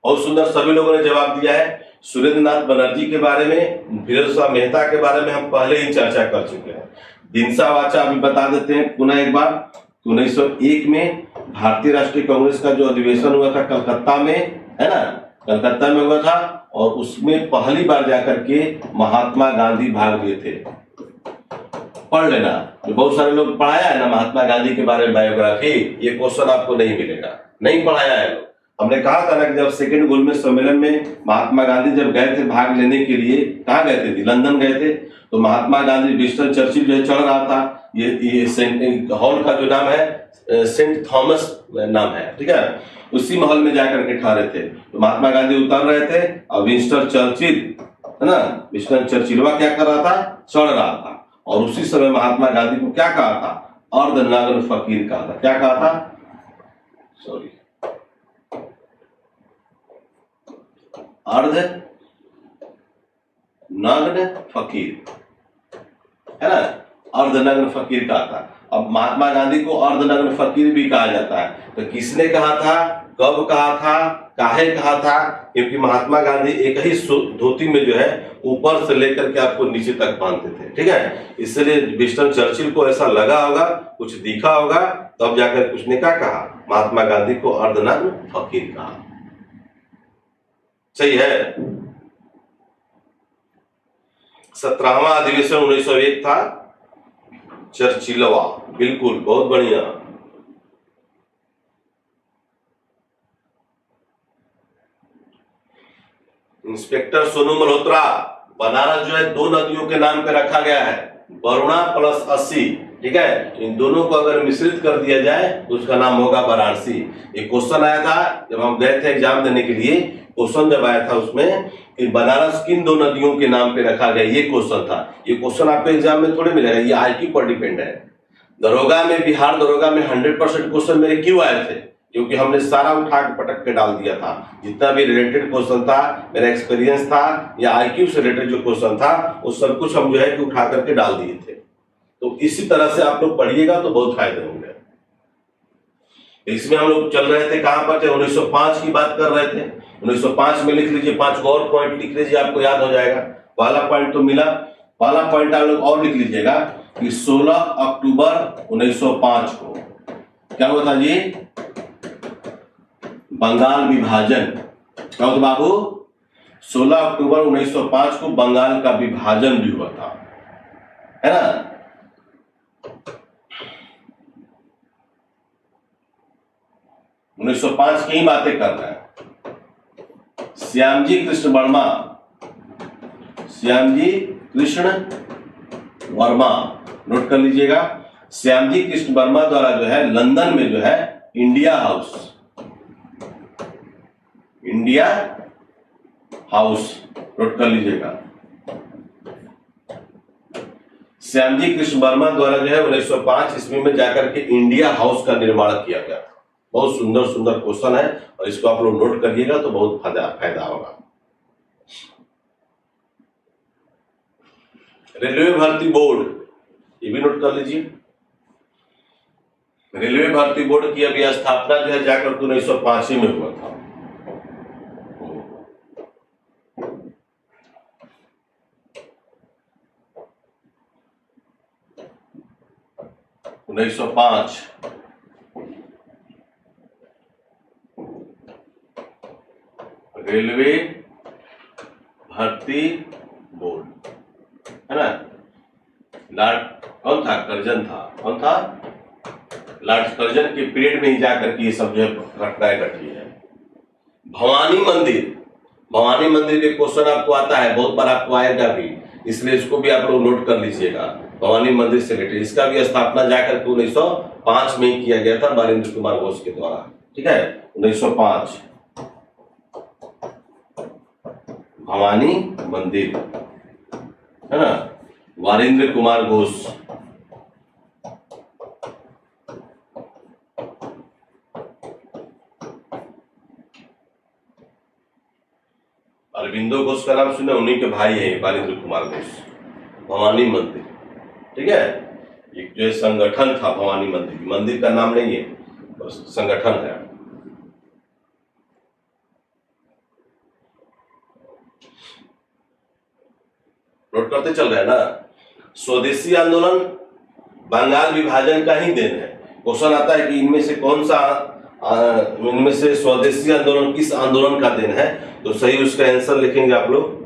A: बहुत सुंदर सभी लोगों ने जवाब दिया है। सुरेंद्र नाथ बनर्जी के बारे में, फिरोज शाह मेहता के बारे में हम पहले ही चर्चा कर चुके हैं। दिनसा वाचा अभी बता देते हैं पुनः एक बार। 1901 में भारतीय राष्ट्रीय कांग्रेस का जो अधिवेशन हुआ था कलकत्ता में, है ना, कलकत्ता में हुआ था, और उसमें पहली बार जाकर के महात्मा गांधी भाग लिए थे। पढ़ लेना, जो बहुत सारे लोग पढ़ाया है ना महात्मा गांधी के बारे में बायोग्राफी, ये क्वेश्चन आपको नहीं मिलेगा, नहीं पढ़ाया है लोग। हमने कहा था ना कि जब सेकेंड गोलमेज सम्मेलन में महात्मा गांधी जब गए थे भाग लेने के लिए, कहाँ गए थे? लंदन गए थे। तो महात्मा गांधी विंस्टन चर्चिल जो है चढ़ रहा था, ये सेंट हॉल का जो नाम है सेंट थॉमस नाम है। ठीक है, उसी महल में जाकर के ठहरे थे। तो महात्मा गांधी उतर रहे थे और विंस्टन चर्चिल, है ना, विंस्टन चर्चिलवा क्या कर रहा था? चढ़ रहा था। और उसी समय महात्मा गांधी को क्या कहा था? अर्धनग्न फकीर कहा था। क्या कहा था? सॉरी, अर्धनग्न फकीर, है ना, अर्धनग्न फकीर कहा था। अब महात्मा गांधी को अर्धनग्न फकीर भी कहा जाता है। तो किसने कहा था, कब कहा था, काहे कहा था? क्योंकि महात्मा गांधी एक ही धोती में जो है ऊपर से लेकर के आपको नीचे तक बांधते थे। ठीक है, इसलिए विंस्टन चर्चिल को ऐसा लगा होगा, कुछ दिखा होगा, तब जाकर उसने क्या कहा? महात्मा गांधी को अर्धनग्न फकीर कहा। सही है। 17वां अधिवेशन 1901 था, चर्चिलवा, बिल्कुल, बहुत बढ़िया। इंस्पेक्टर सोनू मल्होत्रा, बनारस जो है दो नदियों के नाम पे रखा गया है, वरुणा प्लस 80। ठीक है, इन दोनों को अगर मिश्रित कर दिया जाए तो उसका नाम होगा वाराणसी। एक क्वेश्चन आया था जब हम गए थे एग्जाम देने के लिए, क्वेश्चन जब आया था उसमें कि बनारस किन दो नदियों के नाम पे रखा गया, ये क्वेश्चन था। ये क्वेश्चन आपको एग्जाम में थोड़े मिलेगा, ये आईक्यू पर डिपेंड है। दरोगा में, बिहार दरोगा में 100% क्वेश्चन मेरे क्यों आए थे? क्योंकि हमने सारा उठा के पटक के डाल दिया था, जितना भी रिलेटेड क्वेश्चन था, मेरा एक्सपीरियंस था या आईक्यू से रिलेटेड जो क्वेश्चन था, वो सब कुछ हम जो है कि उठा करके डाल दिए थे। तो इसी तरह से आप लोग पढ़िएगा तो बहुत फायदे होंगे। इसमें हम लोग चल रहे थे कहां पर थे? 1905 की बात कर रहे थे। 1905 में लिख लीजिए, 5 और पॉइंट लिख लीजिए, आपको याद हो जाएगा। पहला पॉइंट तो मिला, पहला पॉइंट आप लोग और लिख लीजिएगा कि 16 अक्टूबर 1905 को क्या हुआ था जी? बंगाल विभाजन। क्या हुआ बाबू? 16 अक्टूबर 1905 को बंगाल का विभाजन भी हुआ था, है ना। उन्नीस 1905 की ही बातें कर रहे हैं। श्यामजी कृष्ण वर्मा, श्यामजी कृष्ण वर्मा, नोट कर लीजिएगा। श्यामजी कृष्ण वर्मा द्वारा जो है लंदन में जो है India house, India house, note कर लीजिएगा। श्यामजी कृष्ण वर्मा द्वारा जो है 1905 ईस्वी में जाकर के इंडिया हाउस का निर्माण किया गया था। बहुत सुंदर सुंदर क्वेश्चन है और इसको आप लोग नोट करिएगा तो बहुत फायदा होगा। रेलवे भर्ती बोर्ड, ये भी नोट कर लीजिए। रेलवे भर्ती बोर्ड की अभी स्थापना जो है जाकर 1905 में हुआ था। उन्नीस सौ 5 रेलवे भर्ती बोर्ड है ना। लॉर्ड कौन था? कर्जन था। कौन था? लॉर्ड कर्जन के पीरियड में ही जाकर के ये सब जो है घटनाएं घटी है। भवानी मंदिर, भवानी मंदिर के क्वेश्चन आपको आता है, बहुत बार आपको आएगा भी, इसलिए इसको भी आप लोग नोट कर लीजिएगा। भवानी मंदिर से रिलेटेड इसका भी स्थापना जाकर के 1905 में ही किया गया था वारिंद्र कुमार घोष के द्वारा। ठीक है, 1905 भवानी मंदिर है ना, वारिंद्र कुमार घोष। अरविंदो घोष का नाम सुने, उन्हीं के भाई हैं वारिंद्र कुमार घोष। भवानी मंदिर, ठीक है, एक जो संगठन था भवानी मंदिर, मंदिर का नाम नहीं है, बस संगठन है। नोट करते चल रहे हैं ना। स्वदेशी आंदोलन बंगाल विभाजन का ही देन है। क्वेश्चन आता है कि इनमें से कौन सा, इनमें से स्वदेशी आंदोलन किस आंदोलन का देन है, तो सही उसका आंसर लिखेंगे आप लोग।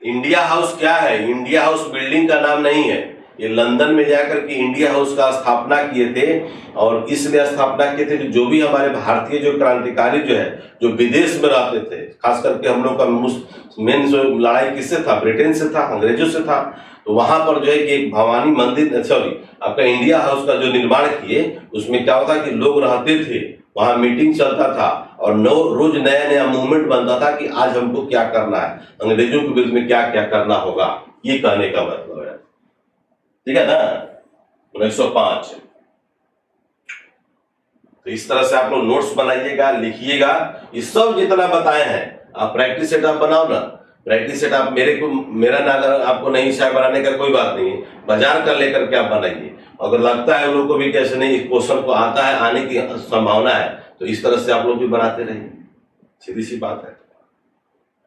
A: इंडिया हाउस क्या है? इंडिया हाउस बिल्डिंग का नाम नहीं है, ये लंदन में जाकर के इंडिया हाउस का स्थापना किए थे। और इसलिए स्थापना किए थे कि जो भी हमारे भारतीय जो क्रांतिकारी जो है, जो विदेश में रहते थे, खास करके हम लोग का मेन जो लड़ाई किससे था? ब्रिटेन से था, अंग्रेजों से था। तो वहां पर जो है कि एक भवानी मंदिर, सॉरी आपका इंडिया हाउस का जो निर्माण किए, उसमें क्या होता कि लोग रहते थे, वहां मीटिंग चलता था और रोज नया नया मूवमेंट बनता था कि आज हमको क्या करना है, अंग्रेजों के विरुद्ध में क्या क्या करना होगा, ये कहने का मतलब है। ठीक है ना, 1905। तो इस तरह से आप लोग नोट्स बनाइएगा, लिखिएगा। ये सब जितना बताए हैं आप प्रैक्टिस सेट आप बनाओ ना। प्रैक्टिस सेट आप मेरा ना, अगर आपको नहीं चाहे बनाने का कोई बात नहीं है, बाजार कर लेकर के आप बनाइए। अगर लगता है लोगों को भी कैसे नहीं क्वेश्चन को आता है, आने की संभावना है, तो इस तरह से आप लोग भी बनाते रहिए, सीधी सी बात है।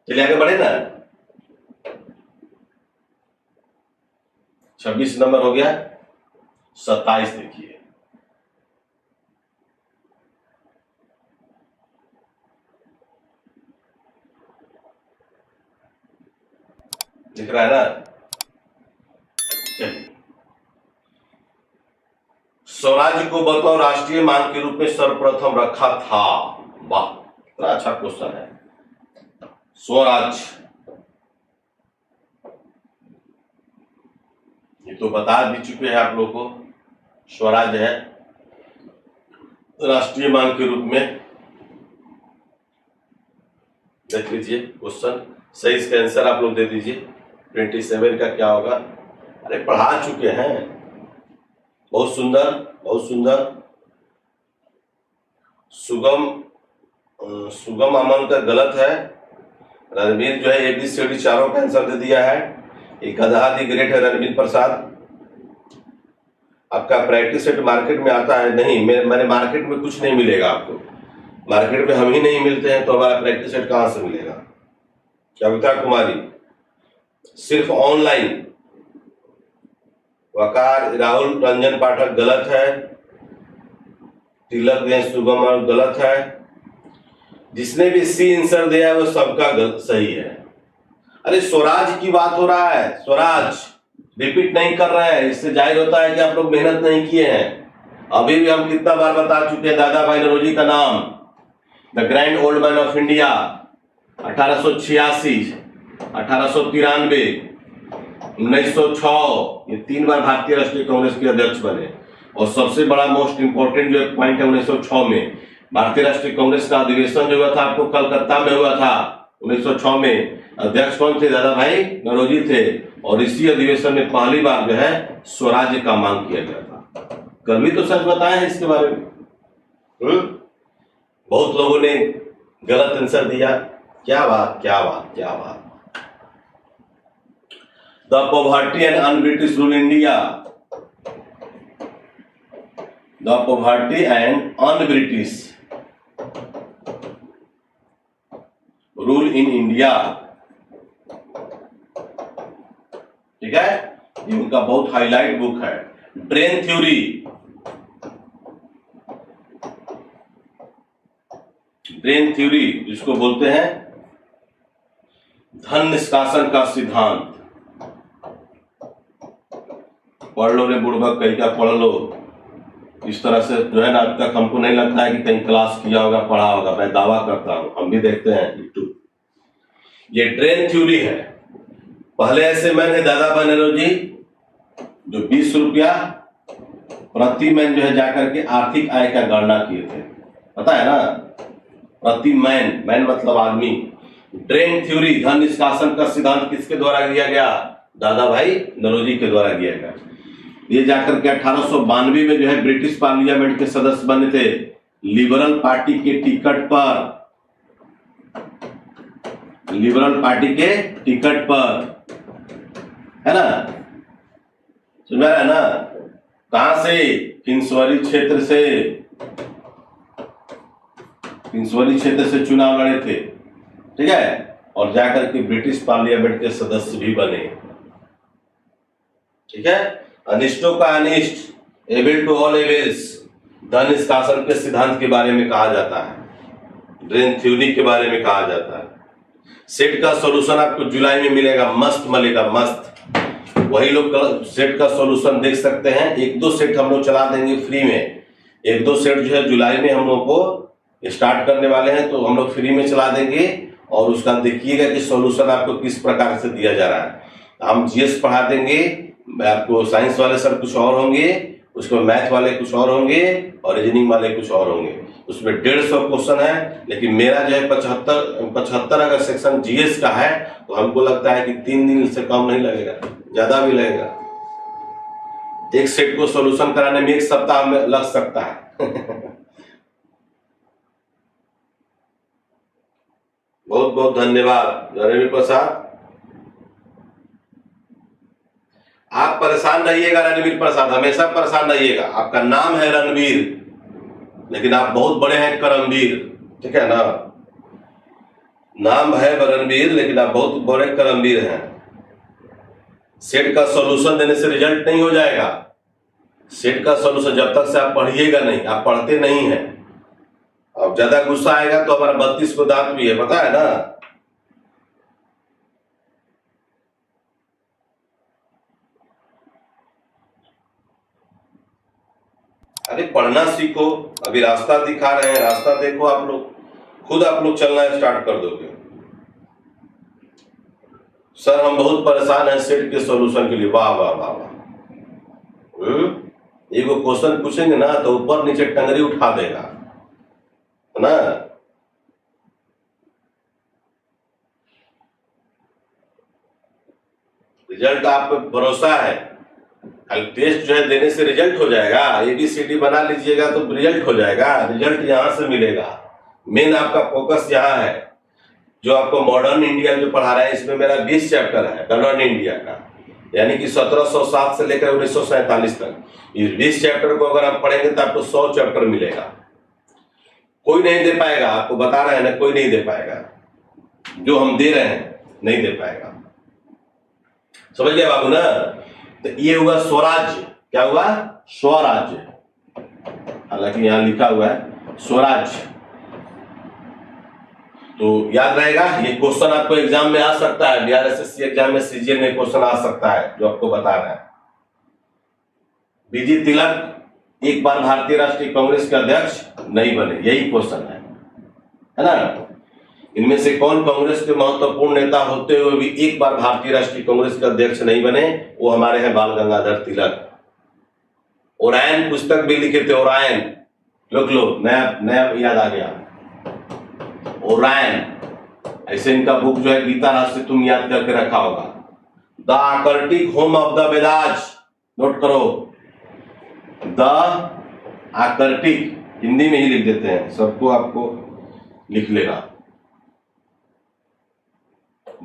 A: चलिए आगे बढ़े ना। 26 नंबर हो गया, 27 देखिए। दिख रहा है ना? चलिए, स्वराज्य को बतौर राष्ट्रीय मांग के रूप में सर्वप्रथम रखा था। वाह, इतना अच्छा क्वेश्चन है। स्वराज्य, ये तो बता भी चुके हैं आप लोगों को, स्वराज्य है राष्ट्रीय मांग के रूप में। देख लीजिए क्वेश्चन, सही इसका आंसर आप लोग दे दीजिए। 27 का क्या होगा? अरे पढ़ा चुके हैं, बहुत सुंदर, बहुत सुंदर। सुगम अमन का गलत है। रणवीर जो है ABCD चारों का आंसर दे दिया है। एक गधा दी ग्रेट है रणवीर प्रसाद। आपका प्रैक्टिस सेट मार्केट में आता है नहीं? मैंने मार्केट में कुछ नहीं मिलेगा आपको, मार्केट में हम ही नहीं मिलते हैं, तो हमारा प्रैक्टिस सेट कहां से मिलेगा? कविता कुमारी सिर्फ ऑनलाइन। वकार राहुल रंजन पाठक गलत है। तिलक सुगम गलत है। जिसने भी सी आंसर दिया है वो सबका सही है। अरे स्वराज की बात हो रहा है, स्वराज रिपीट नहीं कर रहे हैं, इससे जाहिर होता है कि आप लोग मेहनत नहीं किए हैं। अभी भी हम कितना बार बता चुके हैं दादा भाई नौरोजी का नाम, the grand old man of India. 1886, 1893, 1906, ये 3 बार भारतीय राष्ट्रीय कांग्रेस के अध्यक्ष बने। और सबसे बड़ा मोस्ट इंपोर्टेंट जो एक पॉइंट है, 1906 में भारतीय राष्ट्रीय कांग्रेस का अधिवेशन जो हुआ था आपको कलकत्ता में हुआ था 1906 में। अध्यक्ष कौन थे? दादा भाई नौरोजी थे। और इसी अधिवेशन में पहली बार जो है स्वराज्य का मांग किया गया था। कल भी तो सच बताया है इसके बारे में। बहुत लोगों ने गलत आंसर दिया। क्या बात, क्या बात, क्या बात। The poverty and un British rule India, the poverty and un British rule in India, ठीक है। ये उनका बहुत हाईलाइट बुक है। ड्रेन थ्योरी, ड्रेन थ्योरी जिसको बोलते हैं धन निष्कासन का सिद्धांत। पढ़ लो रे बुढ़बक, कहीं का पढ़ लो। इस तरह से जो है ना, अब तक हमको नहीं लगता है कि कहीं क्लास किया होगा, पढ़ा होगा। मैं दावा करता हूं, हम भी देखते हैं यूट्यूब। ये ड्रेन थ्योरी है। पहले ऐसे मैन है दादा बनेरो जी, जो 20 रुपया प्रति मैन जो है जाकर के आर्थिक आय का गणना किए थे, पता है ना। प्रति मैन, मैन मतलब आदमी। ड्रेन थ्योरी, धन निष्कासन का सिद्धांत किसके द्वारा दिया गया? दादा भाई नौरोजी के द्वारा दिया गया। ये जाकर के 1892 में जो है ब्रिटिश पार्लियामेंट के सदस्य बने थे, लिबरल पार्टी के टिकट पर, लिबरल पार्टी के टिकट पर, है ना। सुन रहा है ना। कहां से? किंसवरी क्षेत्र से, किंसवरी क्षेत्र से चुनाव लड़े थे, ठीक है। और जाकर के ब्रिटिश पार्लियामेंट के सदस्य भी बने, ठीक है। अनिष्टों का अनिष्ट, एविल टू ऑल एविल्स, धन निष्कासन के सिद्धांत के बारे में कहा जाता है, ड्रेन थ्योरी के बारे में कहा जाता है। सेट का सॉल्यूशन आपको जुलाई में मिलेगा, मस्त मिलेगा, मस्त। वही लोग सेट का सॉल्यूशन देख सकते हैं। 1-2 सेट हम लोग चला देंगे फ्री में। 1-2 सेट जो है जुलाई में हम लोग को स्टार्ट करने वाले हैं, तो हम लोग फ्री में चला देंगे। और उसका देखिएगा कि सॉल्यूशन आपको किस प्रकार से दिया जा रहा है। हम जीएस पढ़ा देंगे, आपको साइंस वाले सर कुछ और होंगे, उसमें मैथ वाले कुछ और होंगे, और रीजनिंग वाले कुछ और होंगे। उसमें 150 क्वेश्चन है, लेकिन मेरा जो है 75 अगर सेक्शन जीएस का है, तो हमको लगता है कि 3 दिन से कम नहीं लगेगा, ज्यादा भी लगेगा। एक सेट को सॉल्यूशन कराने में 1 सप्ताह में लग सकता है। बहुत बहुत धन्यवाद रणवीर प्रसाद। आप परेशान रहिएगा रणवीर प्रसाद, हमेशा परेशान रहिएगा। आपका नाम है रणवीर, लेकिन आप बहुत बड़े हैं करमवीर, ठीक है ना। नाम है रणवीर, लेकिन आप बहुत बड़े करमवीर हैं। सेट का सॉल्यूशन देने से रिजल्ट नहीं हो जाएगा। सेट का सॉल्यूशन जब तक से आप पढ़िएगा नहीं, आप पढ़ते नहीं हैं। अब ज्यादा गुस्सा आएगा तो हमारा 32 को दांत भी है, पता है ना। अरे पढ़ना सीखो, अभी रास्ता दिखा रहे हैं, रास्ता देखो। आप लोग खुद आप लोग चलना स्टार्ट कर दोगे। सर हम बहुत परेशान हैं सेट के सॉल्यूशन के लिए। वाह वाह वाह वाह। एगो क्वेश्चन पूछेंगे ना तो ऊपर नीचे टंगरी उठा देगा, है ना। रिजल्ट आप पे भरोसा है, टेस्ट जो है देने से रिजल्ट हो जाएगा। ABCD बना लीजिएगा तो रिजल्ट हो जाएगा। रिजल्ट यहां से मिलेगा। मेन आपका फोकस यहाँ है। जो आपको मॉडर्न इंडिया जो पढ़ा रहा है, इसमें मेरा 20 चैप्टर है मॉडर्न इंडिया का, यानी कि 1707 से लेकर 1947 तक। इस 20 चैप्टर को अगर आप पढ़ेंगे तो आपको 100 चैप्टर मिलेगा। कोई नहीं दे पाएगा, आपको बता रहे हैं ना, कोई नहीं दे पाएगा। जो हम दे रहे हैं नहीं दे पाएगा, समझ गए बाबू ना। तो ये हुआ स्वराज्य। क्या हुआ? स्वराज्य। हालांकि यहां लिखा हुआ है स्वराज्य, तो याद रहेगा। ये क्वेश्चन आपको एग्जाम में आ सकता है, बिहार SSC एग्जाम में, CGL में क्वेश्चन आ सकता है, जो आपको बता रहा है। बीजी तिलक एक बार भारतीय राष्ट्रीय कांग्रेस के अध्यक्ष नहीं बने, यही क्वेश्चन है ना। इनमें से कौन कांग्रेस के महत्वपूर्ण नेता होते हुए भी एक बार भारतीय राष्ट्रीय कांग्रेस के अध्यक्ष नहीं बने? वो हमारे हैं बाल गंगाधर तिलक। ओरायन पुस्तक भी लिखे थे, ओरायन लिख लो, नया नया याद आ गया। ओरायन, ऐसे इनका बुक जो है गीता राज से तुम याद करके रखा होगा। The arctic home of the Vedas, note करो, द आकर्टिक, हिंदी में ही लिख देते हैं, सबको आपको लिख लेना,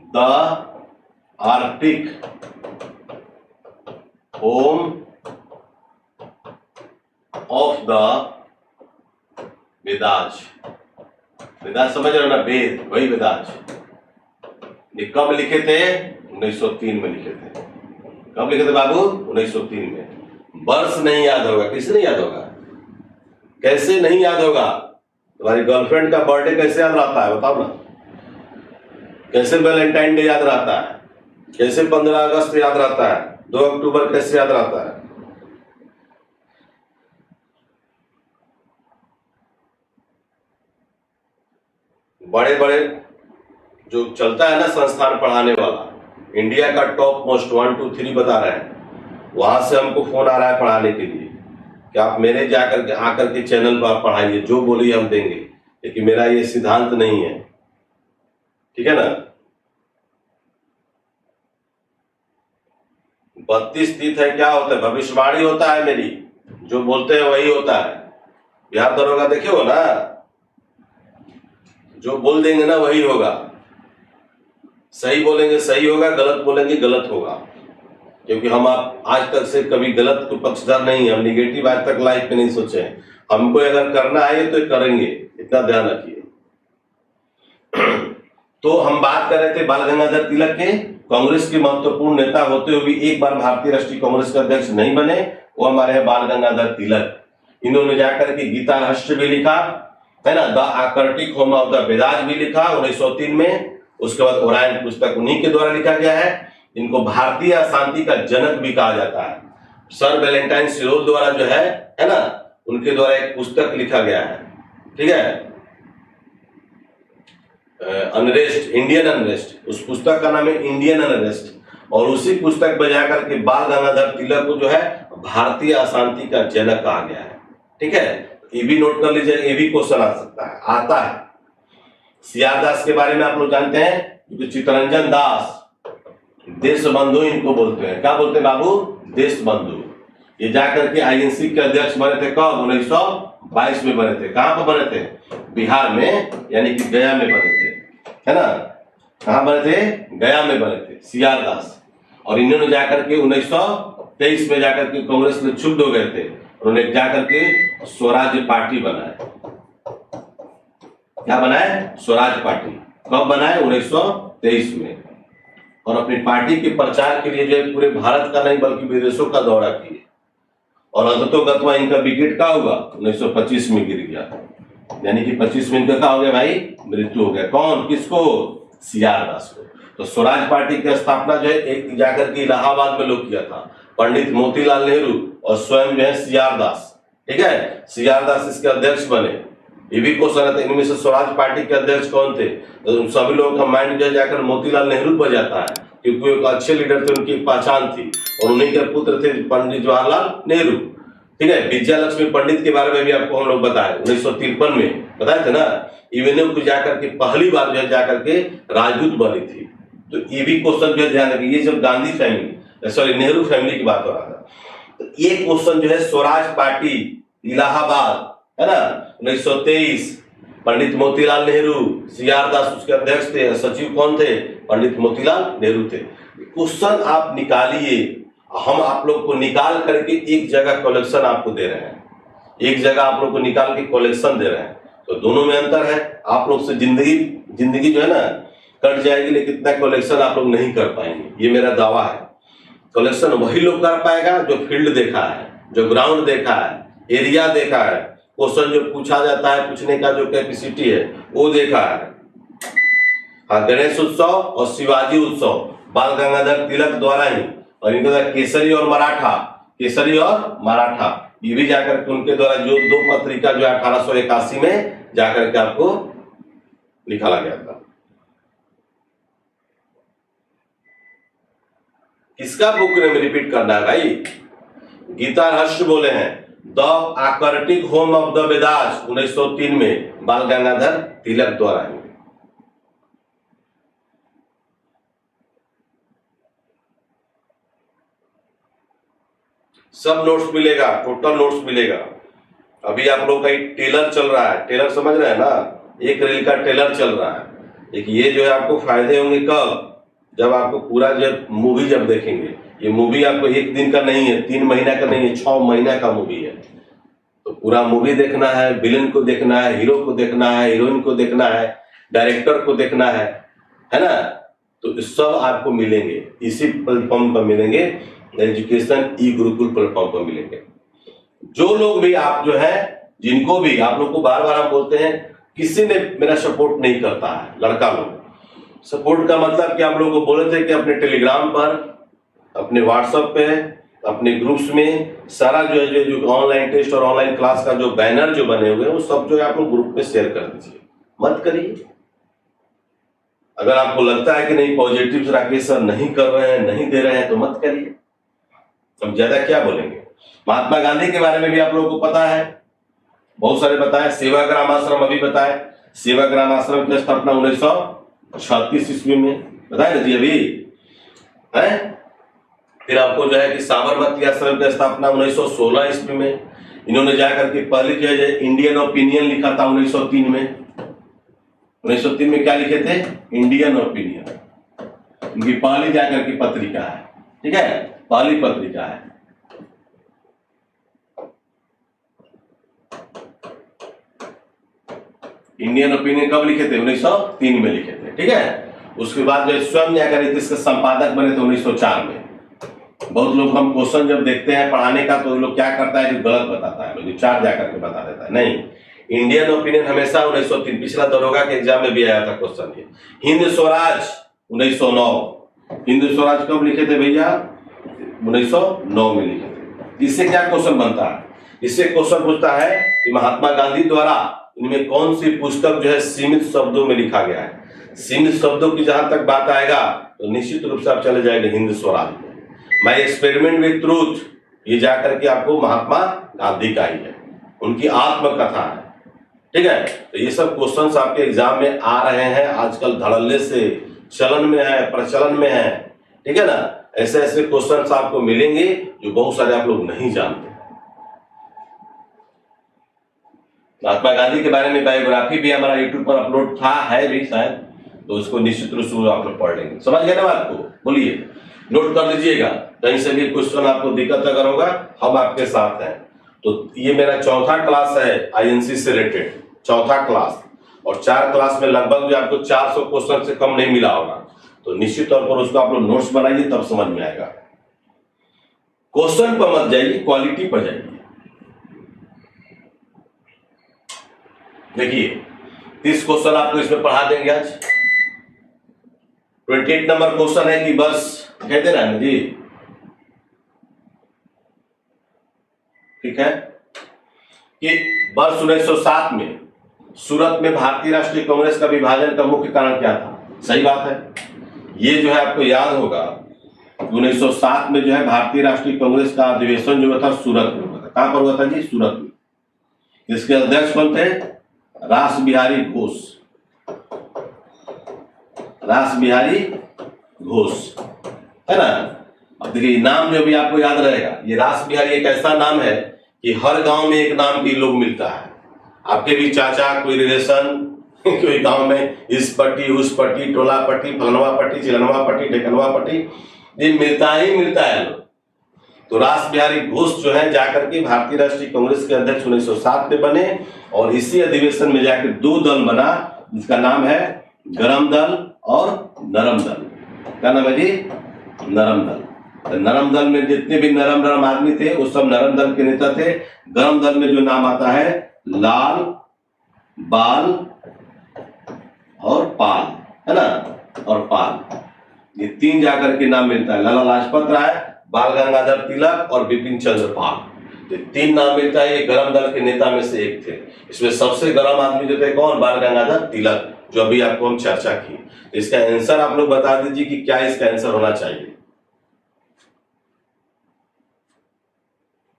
A: the arctic home of the Vedas. Vedas समझ रहे हो ना, वेद वही वेदाज। ये कब लिखे थे? 1903 में लिखे थे। कब लिखे थे बाबू? 1903 में। वर्ष नहीं याद होगा, किसे नहीं याद होगा? कैसे नहीं याद होगा? तुम्हारी गर्लफ्रेंड का बर्थडे कैसे याद रहता है बताओ ना? कैसे वैलेंटाइन डे याद रहता है? कैसे 15 अगस्त याद रहता है? 2 अक्टूबर कैसे याद रहता है? बड़े बड़े जो चलता है ना संस्थान पढ़ाने वाला, इंडिया का टॉप मोस्ट 1 2 3 बता रहे हैं, वहां से हमको फोन आ रहा है पढ़ाने के लिए कि आप मेरे जाकर के आकर के चैनल पर पढ़ाइए, जो बोलिए हम देंगे, लेकिन मेरा ये सिद्धांत नहीं है, ठीक है ना। 32 तीर्थ है, क्या होता है? भविष्यवाणी होता है मेरी, जो बोलते हैं वही होता है। बिहार दरोगा देखे हो ना, जो बोल देंगे ना वही होगा। सही बोलेंगे सही होगा, गलत बोलेंगे गलत होगा, क्योंकि हम आप आज तक से कभी गलत को पक्षधर नहीं है, हम निगेटिव आज तक लाइफ में नहीं सोचे हैं। हमको अगर करना है तो करेंगे, इतना ध्यान रखिए। तो हम बात कर रहे थे बाल गंगाधर तिलक के, कांग्रेस के महत्वपूर्ण नेता होते हुए भी एक बार भारतीय राष्ट्रीय कांग्रेस के अध्यक्ष नहीं बने, वो हमारे हैं बाल गंगाधर तिलक। इन्होंने जाकर के गीता रहस्य भी लिखा है ना, the arctic home of the Vedas भी लिखा 1903 में। उसके बाद ओरायन पुस्तक उन्हीं के द्वारा लिखा गया है। इनको भारतीय अशांति का जनक भी कहा जाता है। सर वैलेंटाइन सिरोल द्वारा जो है ना, उनके द्वारा एक पुस्तक लिखा गया है, ठीक है, अनरेस्ट, इंडियन अनरेस्ट, उस पुस्तक का नाम है इंडियन अनरेस्ट। और उसी पुस्तक में जाकर के बाल गंगाधर तिलक को जो है भारतीय अशांति का जनक कहा गया है, ठीक है। ये भी नोट कर लीजिए, ये भी क्वेश्चन आ सकता है, आता है। सीआर दास के बारे में आप लोग जानते हैं, चित्तरंजन दास, देश बंधु इनको बोलते हैं। क्या बोलते हैं बाबू? देश बंधु। ये जाकर के आईएनसी के अध्यक्ष बने थे कब? 1922 में बने थे। कहां पर बने थे? बिहार में, यानी कि गया में बने थे, है ना। कहां बने थे? गया में बने थे सीआर दास। और इन्होंने जाकर के 1923 में जाकर के कांग्रेस में क्षुब्ध हो गए थे, उन्होंने जाकर के स्वराज पार्टी बनाया। क्या बनाए? स्वराज पार्टी। कब बनाए? 1923 में। और अपनी पार्टी के प्रचार के लिए जो पूरे भारत का नहीं बल्कि विदेशों का दौरा किए। और अंततोगत्वा इनका विकेट क्या हुआ? 1925 में गिर गया, यानी कि 25 में इनका क्या हो गया भाई? मृत्यु हो गया। कौन? किसको? सीआर दास को। तो स्वराज पार्टी की स्थापना जो है एक जाकर के इलाहाबाद में लोग किया था, पंडित मोतीलाल नेहरू और स्वयं जो है सीआर दास, ठीक है। सीआर दास इसके अध्यक्ष बने। ये भी क्वेश्चन आता है, इनमें से स्वराज पार्टी के अध्यक्ष कौन थे? तो सभी लोगों का माइंड जो जाकर मोतीलाल नेहरू पर जाता है, क्योंकि एक अच्छे लीडर थे, उनकी पहचान थी। और उन्हीं के पुत्र थे पंडित जवाहरलाल नेहरू, ठीक है। विजया लक्ष्मी पंडित के बारे में भी आपको हम लोग बताए 1953 में बताए थे ना। इवेन्यू को जाकर के पहली बार जो है जाकर के राजदूत बनी थी। तो ये भी क्वेश्चन जो है ध्यान रखिए, ये जब Gandhi family, sorry Nehru family की बात हो रहा था, तो ये क्वेश्चन जो है स्वराज पार्टी इलाहाबाद, है ना, 1923, पंडित मोतीलाल नेहरू, सीआर दास उसके अध्यक्ष थे, सचिव कौन थे? पंडित मोतीलाल नेहरू थे। क्वेश्चन आप निकालिए, हम आप लोग को निकाल करके एक जगह कलेक्शन आपको दे रहे हैं, एक जगह आप लोग को निकाल के कलेक्शन दे रहे हैं। तो दोनों में अंतर है। आप लोग से जिंदगी जो है ना कट जाएगी, लेकिन इतना कलेक्शन आप लोग नहीं कर पाएंगे, ये मेरा दावा है। कलेक्शन वही लोग कर पाएगा जो फील्ड देखा है, जो ग्राउंड देखा है, एरिया देखा है, क्वेश्चन जो पूछा जाता है, पूछने का जो कैपेसिटी है वो देखा है। हाँ, गणेश उत्सव और शिवाजी उत्सव बाल गंगाधर तिलक द्वारा ही, और इनके द्वारा केसरी और मराठा, केसरी और मराठा, ये भी जाकर के उनके द्वारा जो 2 पत्रिका जो 1881 में जाकर के आपको निकाला गया था। किसका बुक में रिपीट करना है भाई? गीता रहस्य बोले हैं, the arctic home of the Vedas 1903 में बाल गंगाधर तिलक द्वारा ही। सब नोट्स मिलेगा, टोटल नोट्स मिलेगा। अभी आप लोग का एक टेलर चल रहा है, टेलर समझ रहे हैं ना, एक रील का टेलर चल रहा है। देखिए ये जो है आपको फायदे होंगे कब, जब आपको पूरा जब मूवी जब देखेंगे। ये मूवी आपको एक दिन का नहीं है, 3 महीना का नहीं है, 6 महीना का मूवी है। तो पूरा मूवी देखना है, विलेन को देखना है, हीरो को देखना है, हीरोइन को देखना है, डायरेक्टर को देखना है ना। तो सब आपको मिलेंगे इसी प्लेटफॉर्म पर मिलेंगे, एजुकेशन ई गुरुकुल प्लेटफॉर्म पर मिलेंगे। जो लोग भी आप जो है, जिनको भी आप लोग को बार बार हम बोलते हैं किसी ने मेरा सपोर्ट नहीं करता है, लड़का लोग सपोर्ट का मतलब कि आप लोग को बोले थे कि अपने टेलीग्राम पर, अपने व्हाट्सएप पे, अपने ग्रुप्स में सारा जो है जो ऑनलाइन टेस्ट और ऑनलाइन क्लास का जो बैनर जो बने हुए हैं वो सब जो है आप लोग ग्रुप में शेयर कर दीजिए, मत करिए। अगर आपको लगता है कि नहीं पॉजिटिव राकेश सर नहीं कर रहे हैं, नहीं दे रहे हैं, तो मत करिए। हम ज्यादा क्या बोलेंगे। महात्मा गांधी के बारे में भी आप लोगों को पता है, बहुत सारे बताए। सेवाग्राम आश्रम अभी बताए, सेवाग्राम आश्रम की स्थापना 1936 ईस्वी में बताए ना जी अभी है। फिर आपको जो है कि साबरमती आश्रम की स्थापना 1916 ईस्वी में। इन्होंने जाकर के पहले जो है इंडियन ओपिनियन लिखा था 1903 में। 1903 में क्या लिखे थे, इंडियन ओपिनियन। इनकी पहली जाकर की पत्रिका है, ठीक है, पहली पत्रिका है। इंडियन ओपिनियन कब लिखे थे, 1903 में लिखे थे, ठीक है। उसके बाद जो स्वयं जाकर इसके संपादक बने थे 1904 में। बहुत लोग हम क्वेश्चन जब देखते हैं पढ़ाने का तो लोग क्या करता है कि गलत बताता है, 4 जाकर के बता देता है। नहीं, इंडियन ओपिनियन हमेशा 1903, पिछला दरोगा के एग्जाम में भी आया था क्वेश्चन ये। हिंद स्वराज 1909, हिंद स्वराज कब लिखे थे भैया, 1909 में लिखे थे। इससे क्या क्वेश्चन बनता है, इससे क्वेश्चन पूछता है कि महात्मा गांधी द्वारा इनमें कौन सी पुस्तक जो है सीमित शब्दों में लिखा गया है। सीमित शब्दों की जहां तक बात आएगा तो निश्चित रूप से आप चले जाएंगे हिंद स्वराज में। माय एक्सपेरिमेंट विद ट्रूथ, ये जाकर के आपको महात्मा गांधी का ही है, उनकी आत्मकथा है, ठीक है। तो ये सब क्वेश्चंस आपके एग्जाम में आ रहे हैं आजकल, धड़ल्ले से चलन में है, प्रचलन में है, ठीक है ना। ऐसे ऐसे क्वेश्चंस आपको मिलेंगे जो बहुत सारे आप लोग नहीं जानते। महात्मा गांधी के बारे में बायोग्राफी भी हमारा यूट्यूब पर अपलोड था, है भी शायद, तो उसको निश्चित रूप से आप लोग पढ़ लेंगे। समझ गए ना बात को, बोलिए, नोट कर लीजिएगा। कहीं से भी क्वेश्चन आपको दिक्कत अगर होगा हम आपके साथ हैं। तो ये मेरा चौथा क्लास है आईएनसी से रिलेटेड, चौथा क्लास, और 4 क्लास में लगभग जो आपको 400 क्वेश्चन से कम नहीं मिला होगा। तो निश्चित तौर पर उसको आप लोग नोट्स बनाइए, तब समझ में आएगा। क्वेश्चन पर मत जाइए, क्वालिटी पर जाइए। देखिए 30 क्वेश्चन आपको इसमें पढ़ा देंगे आज। 28 नंबर क्वेश्चन है कि बस कहते ना जी, ठीक है, कि वर्ष 1907 में सूरत में भारतीय राष्ट्रीय कांग्रेस का विभाजन का मुख्य कारण क्या था। सही बात है, ये जो है आपको याद होगा 1907 में जो है भारतीय राष्ट्रीय कांग्रेस का अधिवेशन जो था सूरत में हुआ था। कहां पर हुआ था जी, सूरत में। इसके अध्यक्ष कौन थे, रास बिहारी घोष, रास बिहारी घोष, है ना। अब देखिए नाम जो भी आपको याद रहेगा, ये रास बिहारी एक ऐसा नाम है कि हर गांव में एक नाम के लोग मिलता है। आपके भी चाचा, कोई रिलेशन कोई गांव में इस पट्टी उस पट्टी, टोला पट्टी, फलनवा पट्टी, चिलनवा पट्टी, ढेकनवा पट्टी, ये मिलता ही मिलता है लोग। तो रास बिहारी घोष जो है जाकर के भारतीय राष्ट्रीय कांग्रेस के अध्यक्ष 1907 में बने, और इसी अधिवेशन में जाकर 2 दल बना, जिसका नाम है गरम दल और नरम दल। क्या नाम है जी, नरम दल। तो नरम दल में जितने भी नरम नरम आदमी थे वो सब नरम दल के नेता थे। गरम दल में जो नाम आता है लाल, बाल और पाल, है ना, और पाल, ये 3 जाकर के नाम मिलता है। लाला लाजपत राय, बाल गंगाधर तिलक और बिपिन चंद्र पाल, ये 3 नाम मिलता है। ये गरम दल के नेता में से एक थे। इसमें सबसे गरम आदमी जो थे कौन, बाल गंगाधर तिलक, जो अभी आपको हम चर्चा की। इसका आंसर आप लोग बता दीजिए कि क्या इसका आंसर होना चाहिए।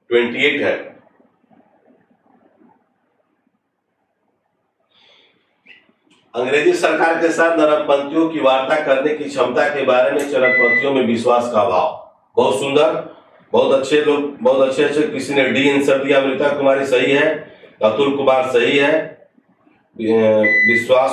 A: 28 है। अंग्रेजी सरकार के साथ नरमपंथियों की वार्ता करने की क्षमता के बारे में चरमपंथियों में विश्वास का अभाव। बहुत सुंदर। बहुत अच्छे लोग, बहुत अच्छे किसी ने डी आंसर दिया, अमृता कुमारी सही है, अतुल कुमार सही है, विश्वास